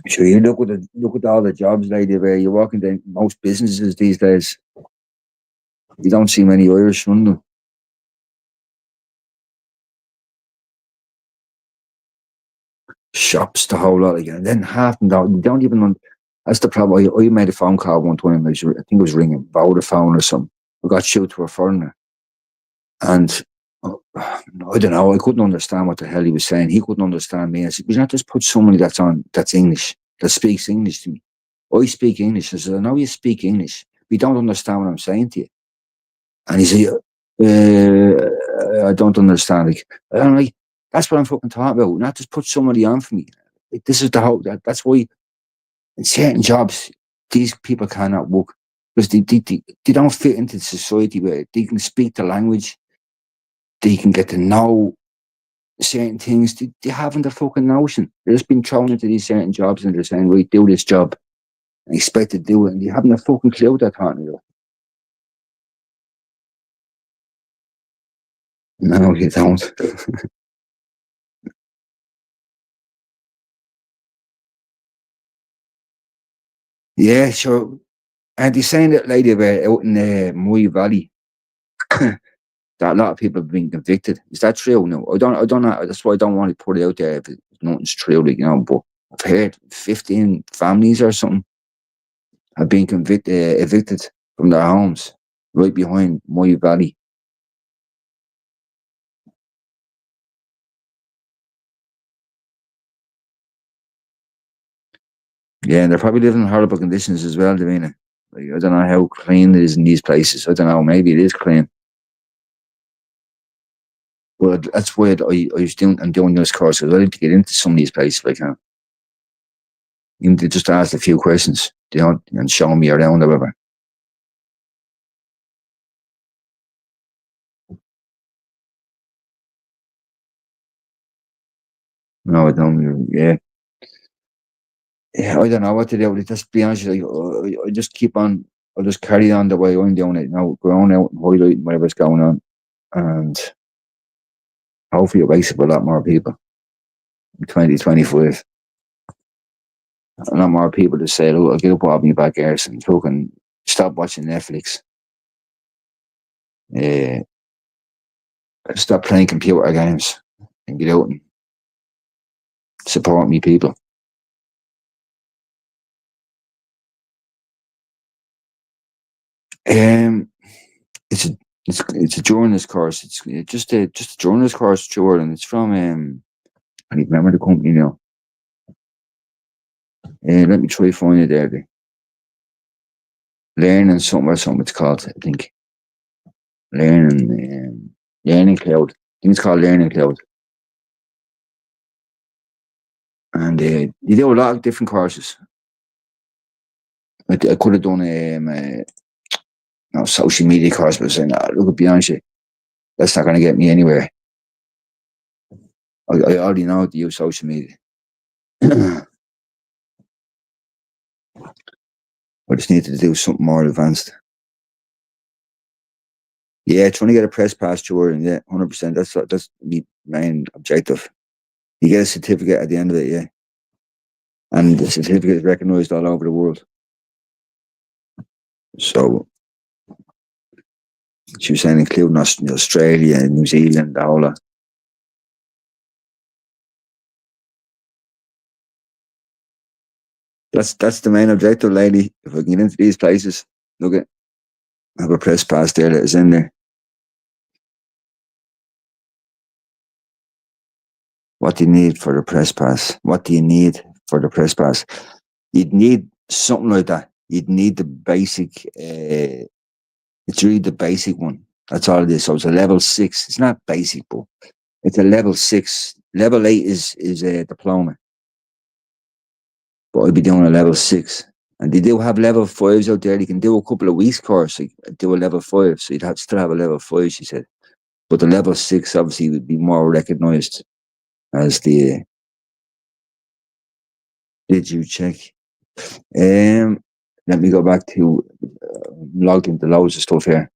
Sure, you look at all the jobs, lady, where you walk into most businesses these days. You don't see many Irish running them. Shops, the whole lot again. And then half them don't even. That's the problem. I made a phone call one time. I think it was ringing Vodafone or something. I got shoot to a foreigner, and I don't know. I couldn't understand what the hell he was saying. He couldn't understand me. I said, "Would you not just put somebody that's English, that speaks English to me?" I speak English. I said, "I know you speak English. We don't understand what I'm saying to you." And he said, "I don't understand." Like, I'm like, that's what I'm fucking talking about. Not just put somebody on for me. Like, this is the whole. That's why in certain jobs these people cannot work because they don't fit into the society where they can speak the language. They can get to know certain things. They haven't the fucking notion. They're just being thrown into these certain jobs and they're saying, "Right, do this job," and expect to do it, and they haven't a fucking clue what they're talking about. No, you don't. Yeah, sure. And they're saying that lady about out in Moy Valley that a lot of people have been convicted. Is that true? No, I don't know. That's why I don't want to put it out there if nothing's true, like, But I've heard 15 families or something have been evicted from their homes right behind my valley. Yeah, and they're probably living in horrible conditions as well, Davina. Like, I don't know how clean it is in these places. I don't know. Maybe it is clean. But that's why I'm doing this course, because I like to get into some of these places if I can. Even to just ask a few questions, and show me around or whatever. No, I don't. Yeah. Yeah, I don't know what to do. Just be honest, like, I just keep on. I'll just carry on the way I'm doing it. Go on out and highlight whatever's going on, and hopefully it wakes up a lot more people in 2025. A lot more people to say, "Look, I'll get up off my back arse and fucking stop watching Netflix. Uh, Stop playing computer games and get out and support me people." Um, it's a it's a journalist course. It's just a journalist course, sure, and it's from I don't even remember the company now. Let me try find it there. Learning something or something. It's called, I think, learning learning cloud. I think it's called Learning Cloud, and you do a lot of different courses. I could have done no social media course, but saying, nah, look, to be honest, that's not going to get me anywhere. I already know how to use social media. I just need to do something more advanced. Yeah, trying to get a press pass tour, and yeah, 100%. That's the main objective. You get a certificate at the end of it, yeah, and the certificate is recognised all over the world. So she was saying, including Australia and New Zealand, the whole lot. That's the main objective, lady. If I can get into these places, look at have a press pass there that is in there. What do you need for the press pass? What do you need for the press pass? You'd need something like that. You'd need the basic. It's really the basic one. That's all it is. So it's a level 6. It's not basic, but it's a level 6. Level 8 is a diploma, but I'd be doing a level 6. And they do have level 5s out there. You can do a couple of weeks course, like do a level 5. So still have a level 5, she said. But the level 6 obviously would be more recognised as the. Did you check? Let me go back to logged into loads of stuff here.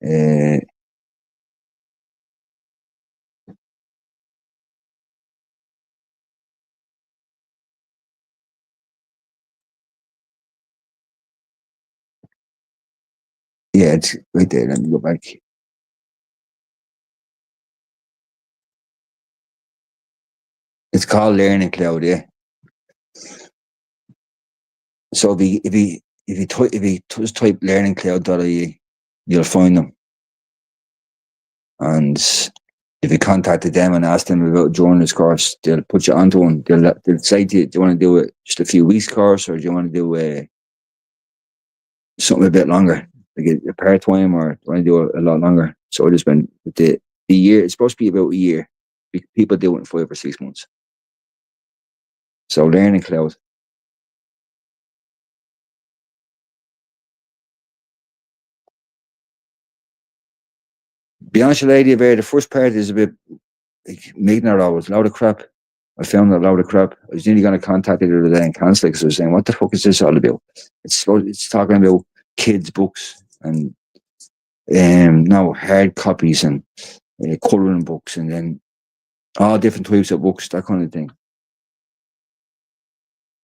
Uh, yeah, it's right there. Let me go back. It's called Learning Cloud, yeah. So if you just type learningcloud.ie, you'll find them. And if you contacted them and asked them about joining this course, they'll put you onto one. They'll say to you, do you want to do it just a few weeks course, or do you want to do something a bit longer, like a part time, or do you want to do a lot longer? So I just went with the year. It's supposed to be about a year. People do it in 5 or 6 months. So Learning Cloud. Be honest, lady, about the first part is a bit like making it always a load of crap. I found a load of crap. I was nearly going to contact it the other day and cancel it because I was saying, what the fuck is this all about? It's talking about kids' books and no hard copies and colouring books, and then all different types of books, that kind of thing.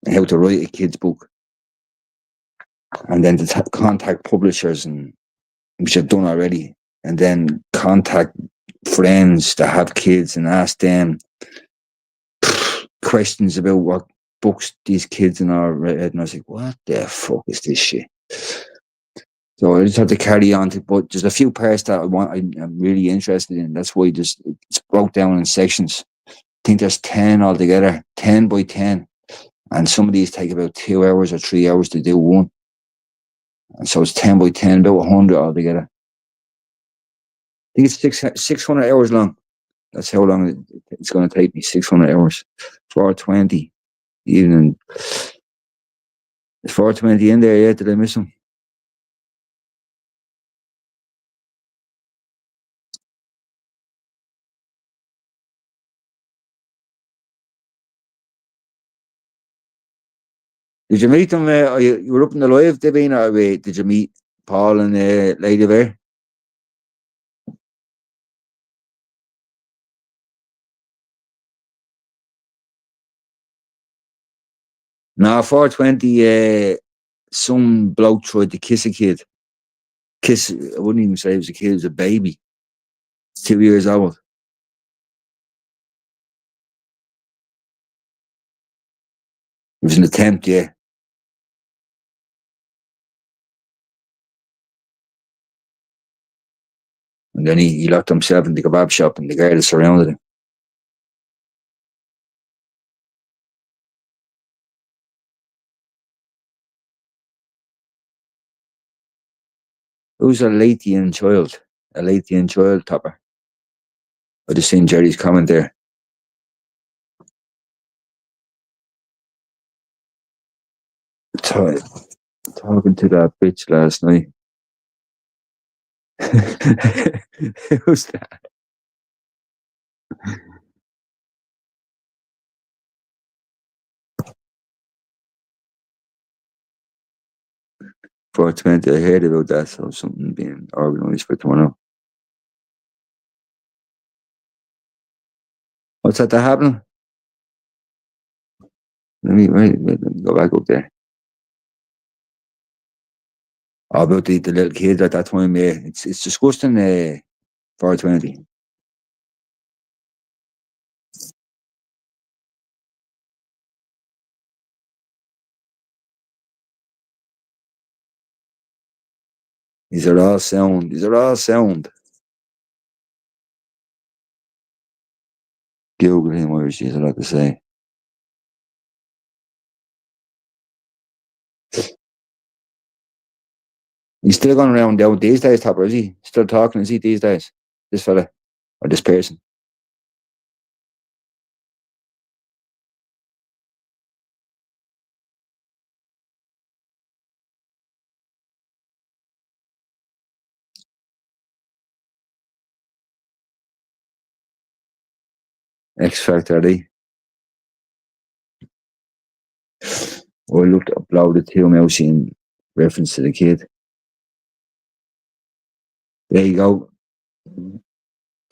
And how to write a kid's book, and then to contact publishers, and which I've done already, and then contact friends that have kids and ask them questions about books these kids in our head, and I was like, what the fuck is this shit? So I just had to carry on to, but there's a few parts that I'm really interested in. That's why it's broke down in sections. I think there's 10 altogether, 10 by 10. And some of these take about 2 hours or 3 hours to do one. And so it's 10 by 10, about 100 altogether. I think it's 600 hours long. That's how long it's going to take me, 600 hours. 420, even. Is 420 in there yet? Did I miss them? Did you meet them? You were up in the live, Devine, or did you meet Paul and Lady Bear? No, 420, some bloke tried to kiss a kid. I wouldn't even say it was a kid, it was a baby. 2 years old. It was an attempt, yeah. And then he locked himself in the kebab shop and the guard surrounded him. Who's a Latvian child? A Latvian child topper. I just seen Jerry's comment there. Talking to that bitch last night. Who's that? For 20, I heard about that, so something being organised for tomorrow. What's that to happen? Let me go back up there. Oh, about the little kid at that time, yeah. It's disgusting, 420. These are all sound. These are all sound. Google him, where she's a lot to say. He's still going around down these days, Topper, is he? Still talking, is he, these days? This fella? Or this person? X Factor, I looked uploaded to him now, seeing reference to the kid. There you go.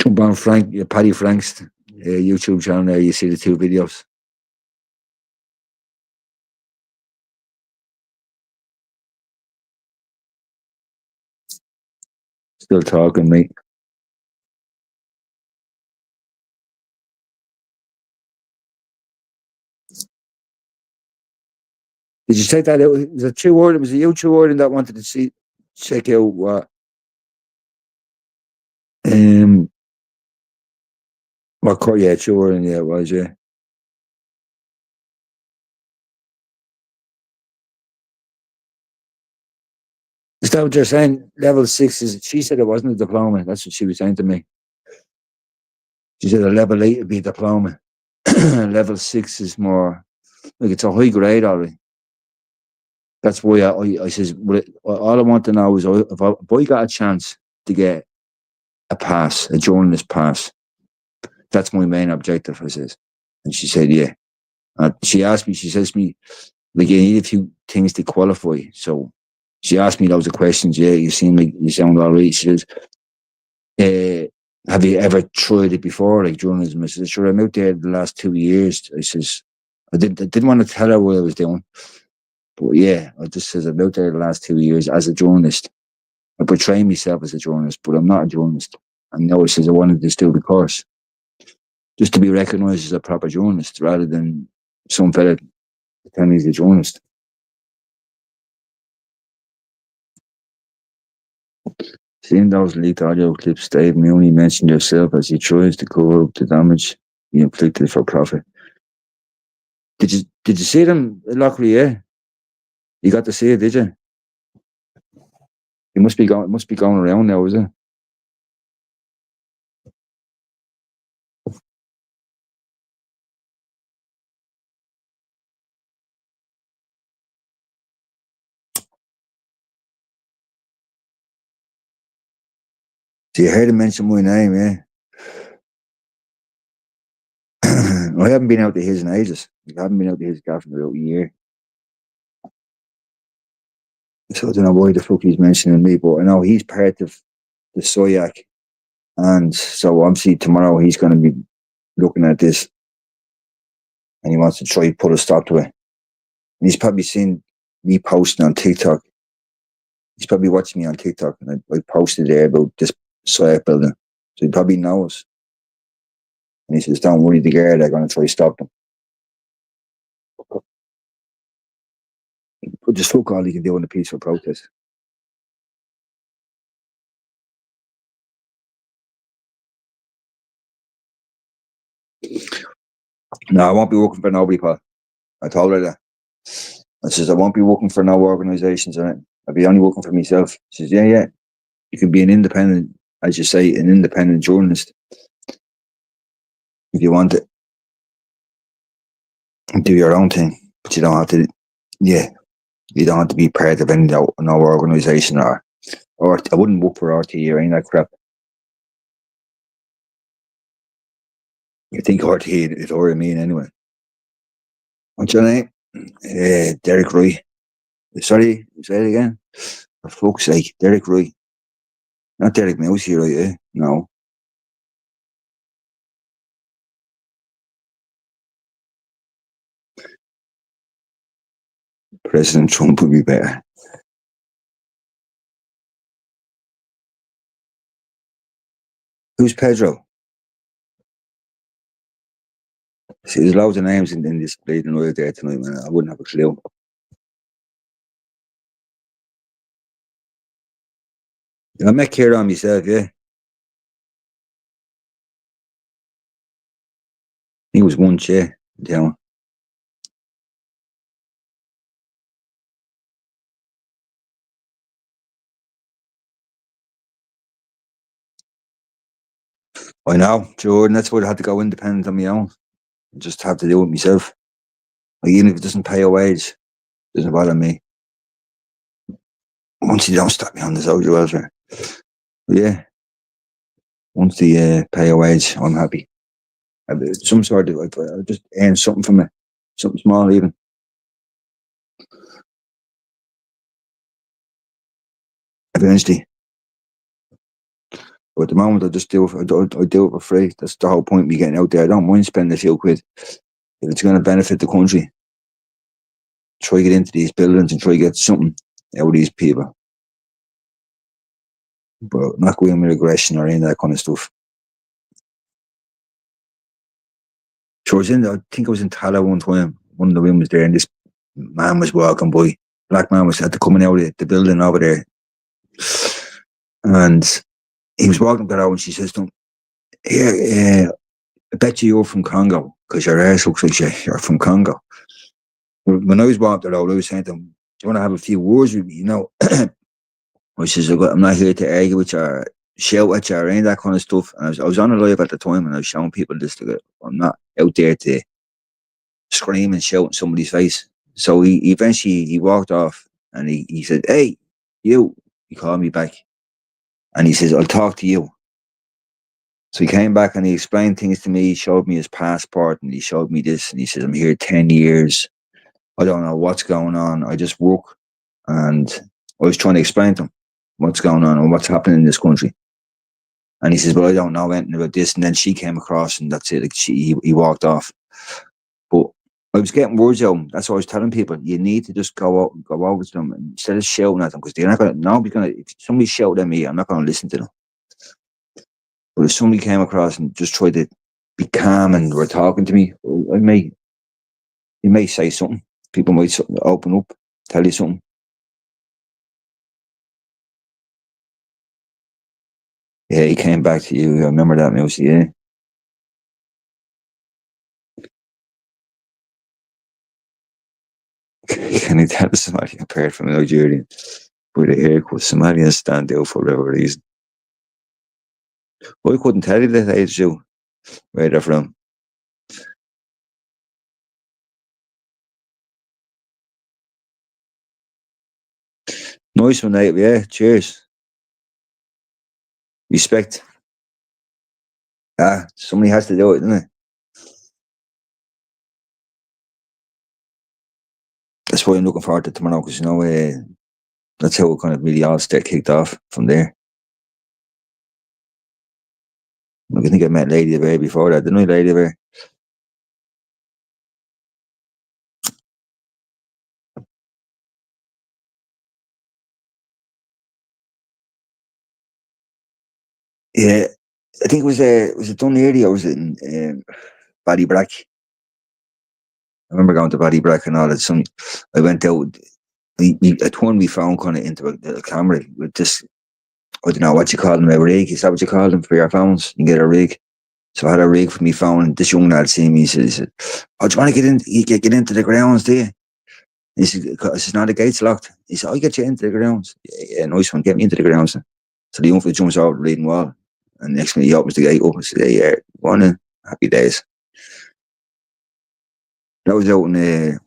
Jump on Paddy Frank's YouTube channel there, you see the two videos. Still talking, mate. Did you take that out? It was a true word. It was a YouTube word that wanted to check out what yeah, true word, yeah, it was, yeah. Is that what you're saying? Level 6 is, she said it wasn't a diploma. That's what she was saying to me. She said a level 8 would be a diploma. Level 6 is more, like, it's a high grade already. That's why I says, all I want to know is if I got a chance to get a pass, a journalist pass, that's my main objective, I says. And she said, yeah. She asked me, she says to me, like, you need a few things to qualify. So she asked me loads of questions. Yeah, you seem like you sound all right. She says, have you ever tried it before, like journalism? I said, sure, I'm out there the last 2 years. I says, I didn't want to tell her what I was doing. But yeah, I just says, I'm out there the last 2 years as a journalist. I portray myself as a journalist, but I'm not a journalist. And now I says, I wanted to do the course just to be recognised as a proper journalist rather than some fella Tell me he's a journalist. Seeing those leaked audio clips, Dave Mooney mentioned yourself as he tries to cover up the damage he inflicted for profit. Did you see them, Lockery? Yeah, you got to see it, did you? It must be going around now, is it? So you heard him mention my name, yeah? I haven't been out to his in ages. I haven't been out to his gaff in about a year. So I don't know why the fuck he's mentioning me, but I know he's part of the SOIAC. And so obviously tomorrow he's going to be looking at this and he wants to try to put a stop to it. And he's probably seen me posting on TikTok. He's probably watching me on TikTok and I posted there about this SOIAC building. So he probably knows. And he says, don't worry, the guard, they're going to try to stop them. But just fuck all he can do in a peaceful protest. No, I won't be working for nobody, Paul. I told her that. I says, I won't be working for no organisations or anything. I'll be only working for myself. She says, yeah. You can be an independent, as you say, an independent journalist. If you want it. Do your own thing. But you don't have to, you don't have to be part of any no organisation or I wouldn't work for RTE or any of that crap. You think RTE is already mean anyway. What's your name? Derek Roy. Sorry, say it again. For fuck's sake, Derek Roy. Not Derek Mouse here, right? No. President Trump would be better. Who's Pedro? See, there's loads of names in this bleeding oil there tonight, man. I wouldn't have a clue. I met Kieran myself, yeah. He was once, yeah. Down. I know, Jordan. That's why I had to go independent on my own. I just have to do it myself. Like, even if it doesn't pay a wage, it doesn't bother me. Once you don't stop me on the social welfare. But yeah. Once they pay a wage, I'm happy. Some sort of, I just earn something from it. Something small, even. Eventually. But at the moment, I just do it. I do it for free. That's the whole point of me getting out there. I don't mind spending a few quid if it's going to benefit the country. Try to get into these buildings and try to get something out of these people. But not going with aggression or any of that kind of stuff. So I think I was in Tala one time. One of the women was there, and this man was walking by. Black man was had to coming out of the building over there, and he was walking around, and she says to him, "Yeah, I bet you're from Congo because your ass looks like you're from Congo." When I was walking around, I was saying to him, "Do you want to have a few words with me?" You know, I says, "I'm not here to argue with you, or shout at you, or any of that kind of stuff." And I was on a live at the time, and I was showing people this. I'm not out there to scream and shout in somebody's face. So he eventually walked off, and he said, "Hey, you." He called me back, and he says, "I'll talk to you." So he came back and he explained things to me. He showed me his passport and he showed me this, and he says, "I'm here 10 years. I don't know what's going on. I just work." And I was trying to explain to him what's going on and what's happening in this country. And he says, "Well, I don't know anything about this." And then she came across, and that's it. Like he walked off. But I was getting words out. That's what I was telling people. You need to just go over to them instead of shouting at them, because they're not going to. Nobody's going to. If somebody shouted at me, I'm not going to listen to them. But if somebody came across and just tried to be calm and were talking to me, you may say something. People might open up, tell you something. Yeah, he came back to you. I remember that, Mousy, yeah. Can you tell somebody apart from a Nigerian with a haircut? Somalians stand out for whatever reason. I couldn't tell you that age, too, where they're from. Nice one, mate. Yeah, cheers. Respect. Ah, somebody has to do it, doesn't it? That's why I'm looking forward to tomorrow, because, that's how it kind of really all start kicked off from there. I think I met Lady Bear before that, didn't I, Lady Bear? Yeah, I think was it done earlier or was it in Ballybrack? I remember going to Ballybrack and all that. I went out. At one we found kind of into a little camera with this. I don't know what you call them, a rig. Is that what you call them for your phones? You get a rig. So I had a rig for me phone. This young lad seen me. He said, "Oh, do you want to get in? You get into the grounds, do you?" He said, "It's not the gates locked." He said, "I'll get you into the grounds." Yeah, yeah, nice one. Get me into the grounds. So the young fella jumps over the leading wall, and next minute he opens the gate up and says, "Hey, yeah, morning, happy days." That was out in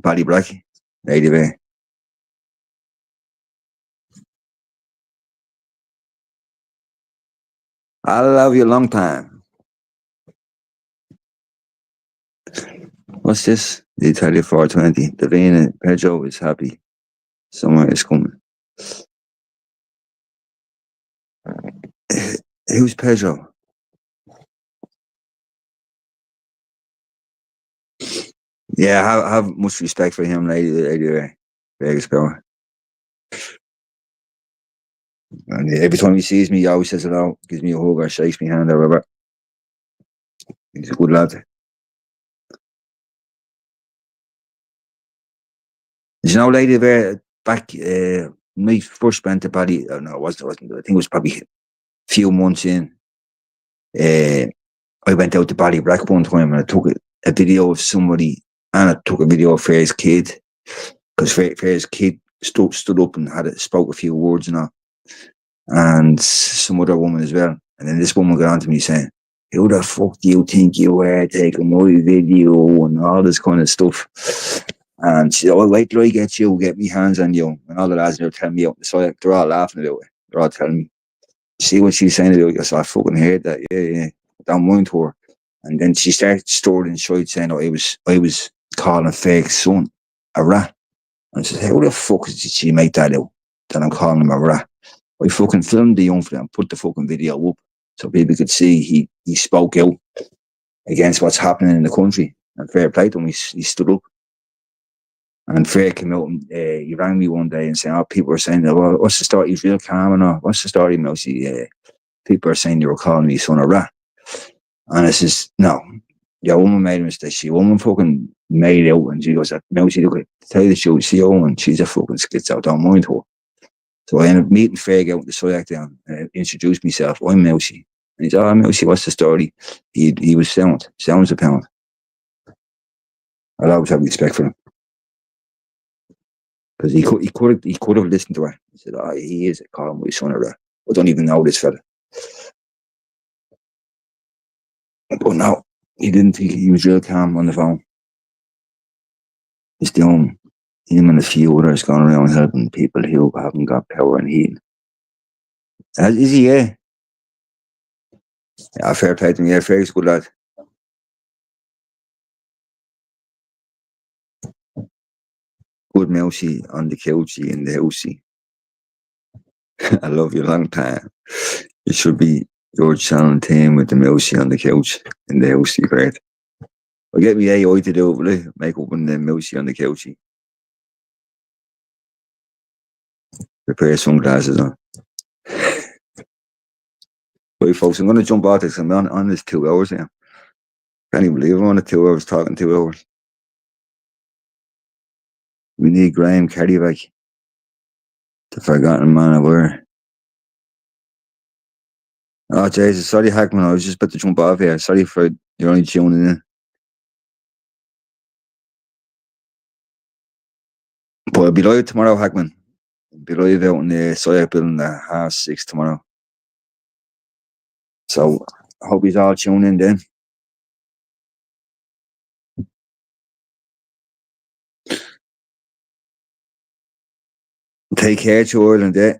Ballybrack, Lady Bay. I love you a long time. What's this? The Italia 420. The Vena Pedro is happy. Somewhere is coming. Who's Pedro? Yeah, have much respect for him, Lady Bay. Vegas power. And every time he sees me, he always says hello, gives me a hug or shakes my hand or whatever. He's a good lad. Did you know, Lady Bear, back when I first went to Paddy, no, it wasn't, I think it was probably a few months in, uh, I went out to Ballybrack one time and I took a video of somebody and I took a video of Fair's kid because Fair's kid stood up and spoke a few words and all, and some other woman as well. And then this woman got on to me saying, "Who the fuck do you think you were taking my video?" and all this kind of stuff. And she said, "Oh, wait till I get me hands on you." And all the lads are telling me, so they're all laughing about it. They're all telling me, "See what she's saying about you?" So I fucking heard that. Yeah, yeah. Don't mind her. And then she started storing shit saying, "Oh, I was calling Fake's son a rat." And I said, "How the fuck did she make that out? That I'm calling him a rat?" I fucking filmed the young fella and put the fucking video up so people could see he spoke out against what's happening in the country. And fair play to him, he stood up. And Fair came out and he rang me one day and said, "Oh, people are saying, well, what's the story? He's real calm and all. What's the story, Mousy? People are saying you were calling me son a rat." And I says, "No, your woman made a mistake. She woman fucking made it out." And she goes, "Mousy, look, to tell you the truth, she woman, she's a fucking schizo. Don't mind her." So I ended up meeting Fair out in the Soyak down and introduced myself. "I'm Mousy." And he said, "Oh, Mousy, what's the story?" He was sounds a pound. I'll always have respect for him. Because he could have listened to her. He said, "Oh, he is a calm my son or that. I don't even know this fella." But no, he didn't. He was real calm on the phone. He's the only him and a few others going around helping people who haven't got power and heating. Is he? Yeah. Yeah, fair play to him. Yeah, fair, he's a good lad. Good mousey on the couchy in the housey. I love you a long time. It should be your channel team with the mousey on the couch in the housey part. I'll get me AI to do it, will I? Make up in the mousey on the couchy. Prepare sunglasses on. Right, folks, I'm going to jump off this. I'm on this 2 hours now. Can't even believe I'm on the 2 hours talking 2 hours. We need Graham Kelly back. The forgotten man of where. Oh Jesus, sorry Hackman, I was just about to jump off here. Sorry for you're only tuning in. But I'll be live tomorrow, Hackman. I'll be live out in the Soya building at 6:30 tomorrow. So I hope you all tune in then. Take care to Ireland, eh?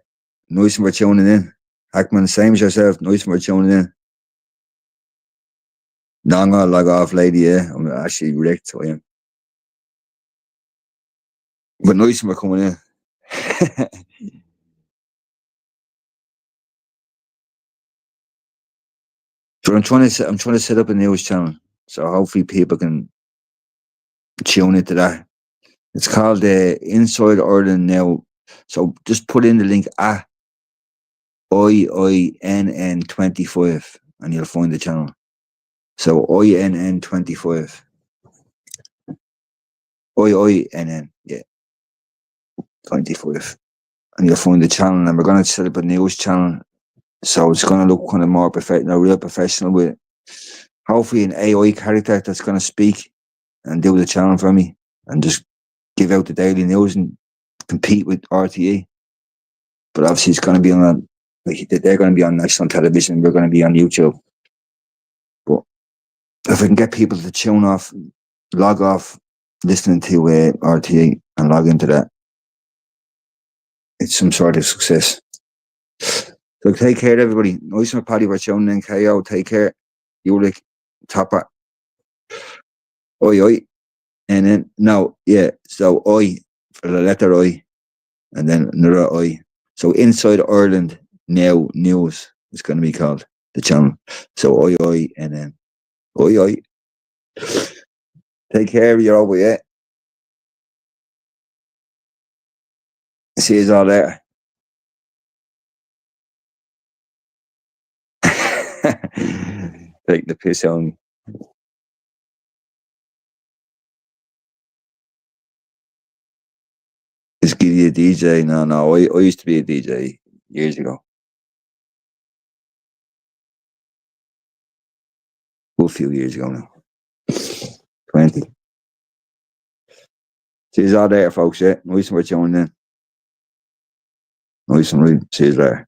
Nice for tuning in. Hackman, same as yourself. Nice for tuning in. No, I'm gonna log off, lady. Yeah, I'm actually wrecked. I am. But nice for coming in. So I'm trying to set up a news channel, so hopefully people can tune into that. It's called Inside Ireland Now. So just put in the link at IINN25 and you'll find the channel. So INN25. IINN, yeah, 25. And you'll find the channel, and we're going to set up a news channel. So it's going to look kind of more professional, real professional, with hopefully an AI character that's going to speak and do the channel for me and just give out the daily news and compete with RTE. But obviously it's going to be on, like, they're going to be on national television. We're going to be on YouTube. But if I can get people to tune off, log off listening to RTE and log into that, it's some sort of success. So take care, everybody. Nice and Paddy for tuning in. KO, take care. Ulrich, Topper. Oi, oi. And then, no, yeah. So I, for the letter I, and then another I. So Inside Ireland Now News is going to be called the channel. So I, and then I. Take care, you're over, yeah. See you all later. Take the piss on me. Just give you a DJ. No. I used to be a DJ years ago. A few years ago now. 20. See you all there, folks, yeah. Nice and we're tuning in. Nice and right. See you later.